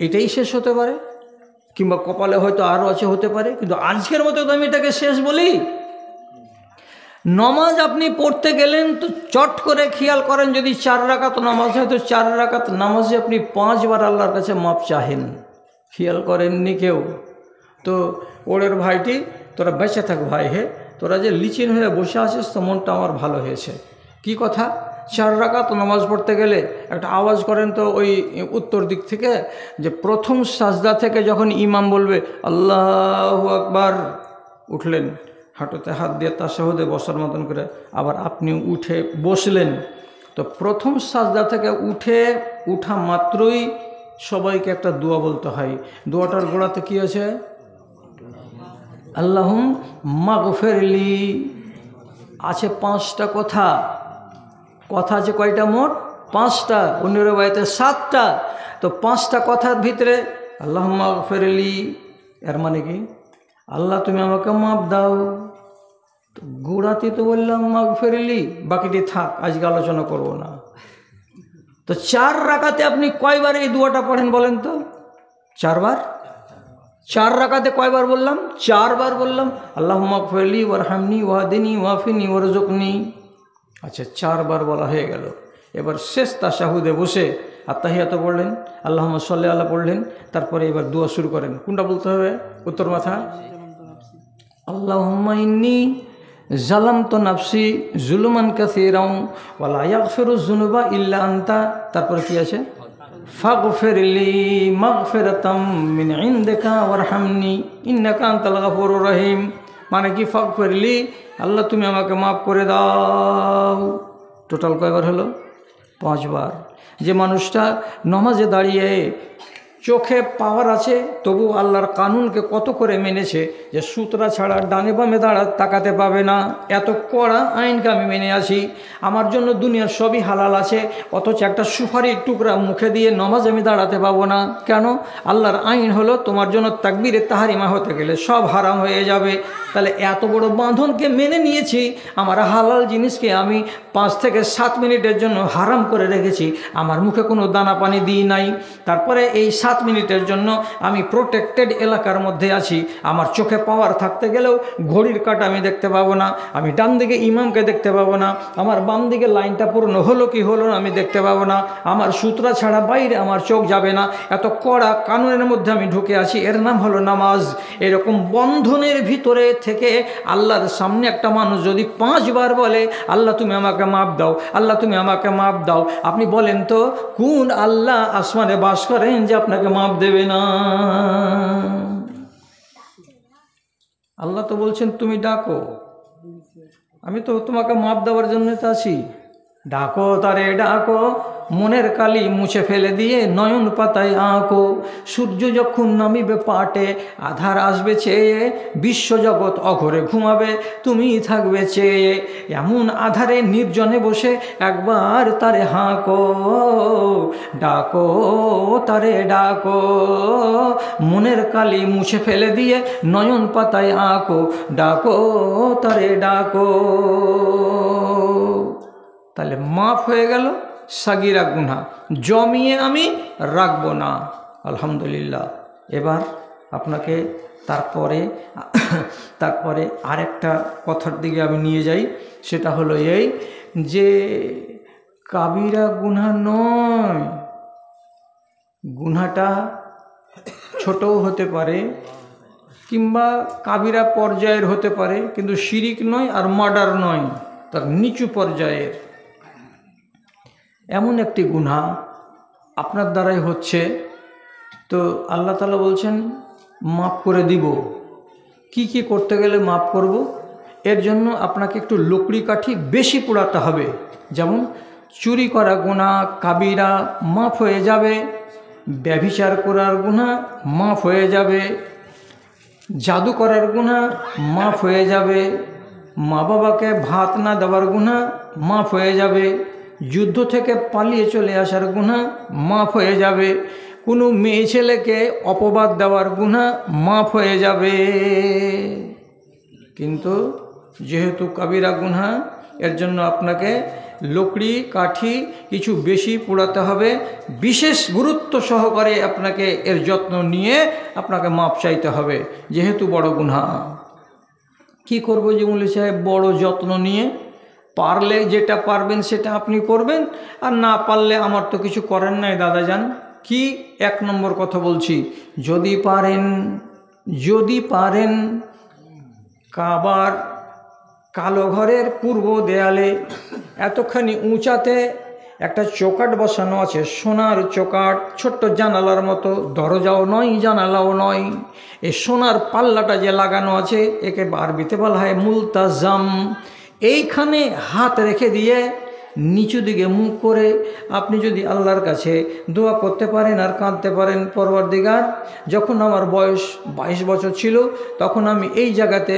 এটাই শেষ হতে পারে, কিংবা কপালে হয়তো আরও আছে, হতে পারে, কিন্তু আজকের মতো তো আমি এটাকে শেষ বলি। নমাজ আপনি পড়তে গেলেন তো চট করে খেয়াল করেন, যদি 4 রাকাত নামাজ হয় তো 4 রাকাত নামাজে আপনি 5 বার আল্লাহর কাছে মাপ চাহেন। খেয়াল করেননি কেউ? তো ওরের ভাইটি, তোরা বেঁচে থাক ভাই, হে তোরা যে লিচিন হয়ে বসে আছিস তো মনটা আমার ভালো হয়েছে। কি কথা? 4 রাকাত নামাজ পড়তে গেলে একটা আওয়াজ করেন তো ওই উত্তর দিক থেকে, যে প্রথম সাজদা থেকে যখন ইমাম বলবে আল্লাহু আকবার, উঠলেন, হাঁটুতে হাত দিয়ে তাশাহুদে বসার মতন করে, আবার আপনি উঠে বসলেন, তো প্রথম সাজদা থেকে উঠা মাত্রই সবাইকে একটা দোয়া বলতে হয়। দোয়াটার গোড়াতে কি আছে? আল্লাহুম মাগফিরলি। আছে 5টা কথা আছে, কয়টা মোট? 5টা, অন্যের বাড়িতে 7টা। তো 5টা কথার ভিতরে আল্লাহুম মাগফিরলি, এর মানে কি? আল্লাহ তুমি আমাকে মাপ দাও। তো গোড়াতে তো বললাম মাগফিরলি, বাকিটি থাক, আজকে আলোচনা করব না। তো 4 রাকাতে আপনি কয়বার এই দোয়াটা পড়েন বলেন তো? 4 বার। 4 রাকাতে কয়বার বললাম? 4 বার বললাম আল্লাহুম্মা গফিরলি ওয়ারহামনি ওয়াহদিনি ওয়াফিনি ওয়ারযুকনি। আচ্ছা, 4 বার বলা হয়ে গেল। এবার শেষ তাশাহুদে বসে আত্তাহিয়াত পড়লেন, আল্লাহুম্মা সাল্লি আলা পড়লেন, তারপরে এবার দোয়া শুরু করেন। কোনটা বলতে হবে? উত্তর মাথা। আল্লাহুম্মা ইন্নী জালামতু নাফসি জুলুমান কাসীরান ওয়া লা ইয়াগফিরুয যুনুবা ইল্লা আনতা। তারপরে কি আছে? ফাগফিরলি মাগফিরাতাম মিন ইনদিকা ওয়ারহামনি ইন্নাকা আনতাল গফুরুর রহিম। মানে কি? ফাগফিরলি, আল্লাহ তুমি আমাকে মাফ করে দাও। টোটাল কয়বার হলো? 5 বার। যে মানুষটা নামাজে দাঁড়িয়ে চোখে পাওয়ার আছে তবু আল্লাহর কানুনকে কত করে মেনেছে, যে সুতরা ছাড়া ডানে বামে তাকাতে পাবে না, এত কড়া আইনকে আমি মেনে আছি, আমার জন্য দুনিয়ার সবই হালাল আছে, অথচ একটা সুপারির টুকরা মুখে দিয়ে নামাজ আমি দাঁড়াতে পাবো না। কেন? আল্লাহর আইন হলো তোমার জন্য তাকবীরে তাহরিমা হতে গেলে সব হারাম হয়ে যাবে। তাহলে এত বড় বাঁধনকে মেনে নিয়েছি, আমার হালাল জিনিসকে আমি 5 থেকে 7 মিনিটের জন্য হারাম করে রেখেছি, আমার মুখে কোনো দানা পানি দিই নাই। তারপরে এই 7 মিনিটের জন্য আমি প্রোটেক্টেড এলাকার মধ্যে আছি, আমার চোখে পাওয়ার থাকতে গেলেও ঘড়ির কাঁটা আমি দেখতে পাবো না, আমি ডান দিকে ইমামকে দেখতে পাবো না, আমার বাম দিকে লাইনটা পূর্ণ হলো কি হলো না আমি দেখতে পাবো না, আমার সূত্রা ছাড়া বাইরে আমার চোখ যাবে না, এত কড়া কানুনের মধ্যে আমি ঢুকে আছি, এর নাম হলো নামাজ। এরকম বন্ধনের ভিতরে থেকে আল্লাহর সামনে একটা মানুষ যদি 5 বার বলে আল্লাহ তুমি আমাকে মাপ দাও, আল্লাহ তুমি আমাকে মাপ দাও, আপনি বলেন তো কোন আল্লাহ আসমানে বাস করেন যে আপনাকে মাপ দেবে না? আল্লাহ তো বলছেন তুমি ডাকো, আমি তো তোমাকে মাপ দেওয়ার জন্য তো আছি। ডাকো তারে ডাকো, মনের কালি মুছে ফেলে দিয়ে নয়ন পাতায় আঁকো, সূর্য যখন নামিবে পাটে আধার আসবে চেয়ে, বিশ্বজগৎ অঘরে ঘুমাবে তুমি থাকবে চেয়ে, এমন আধারে নির্জনে বসে একবার তারে হাঁকো, ডাকো তারে ডাকো, মনের কালি মুছে ফেলে দিয়ে নয়ন পাতায় আঁকো, ডাকো তারে ডাকো। তাহলে মাফ হয়ে গেল সাগিরা গুনাহ, জমিয়ে আমি রাখবো না। আলহামদুলিল্লাহ। এবার আপনাকে তারপরে আরেকটা কথার দিকে আমি নিয়ে যাই, সেটা হলো এই যে কাবিরা গুনাহ নয়, গুনাহটা ছোটও হতে পারে কিংবা কাবিরা পর্যায়ের হতে পারে, কিন্তু শিরিক নয় আর মার্ডার নয়, তার নিচু পর্যায়ের এমন একটি গুনাহ আপনার দ্বারাই হচ্ছে, তো আল্লাহ তাআলা বলছেন মাফ করে দিব। কি কি করতে গেলে মাফ করব? এর জন্য আপনাকে একটু লকড়ি কাঠি বেশি পোড়াতে হবে। যেমন চুরি করা গুনাহ কাবিরা মাফ হয়ে যাবে, ব্যভিচার করার গুনাহ মাফ হয়ে যাবে, জাদু করার গুনাহ মাফ হয়ে যাবে, মা বাবাকে ভাত না দেওয়ার গুনাহ মাফ হয়ে যাবে, যুদ্ধ থেকে পালিয়ে চলে আসার গুনাহ মাফ হয়ে যাবে, কোনো মেয়ে ছেলেকে অপবাদ দেওয়ার গুনাহ মাফ হয়ে যাবে। কিন্তু যেহেতু কাবিরা গুনাহ এর জন্য আপনাকে লকড়ি কাঠি কিছু বেশি পোড়াতে হবে, বিশেষ গুরুত্ব সহকারে আপনাকে এর যত্ন নিয়ে আপনাকে মাপ চাইতে হবে, যেহেতু বড় গুনাহ। কি করব যে মৌলভী সাহেব, বড় যত্ন নিয়ে পারলে যেটা পারবেন সেটা আপনি করবেন, আর না পারলে আমার তো কিছু করেন নাই দাদা যান। কি এক নম্বর কথা বলছি, যদি পারেন কাবার কালো ঘরের পূর্ব দেয়ালে এতখানি উঁচাতে একটা চৌকাঠ বসানো আছে, সোনার চৌকাঠ, ছোট্ট জানালার মতো, দরজাও নয় জানালাও নয়, এই সোনার পাল্লাটা যে লাগানো আছে একে আরবিতে বলা হয় মুলতাজাম। এইখানে হাত রেখে দিয়ে নিচু দিকে মুখ করে আপনি যদি আল্লাহর কাছে দোয়া করতে পারেন আর কাঁদতে পারেন, পরওয়ারদিগার, যখন আমার বয়স 22 বছর ছিল তখন আমি এই জায়গাতে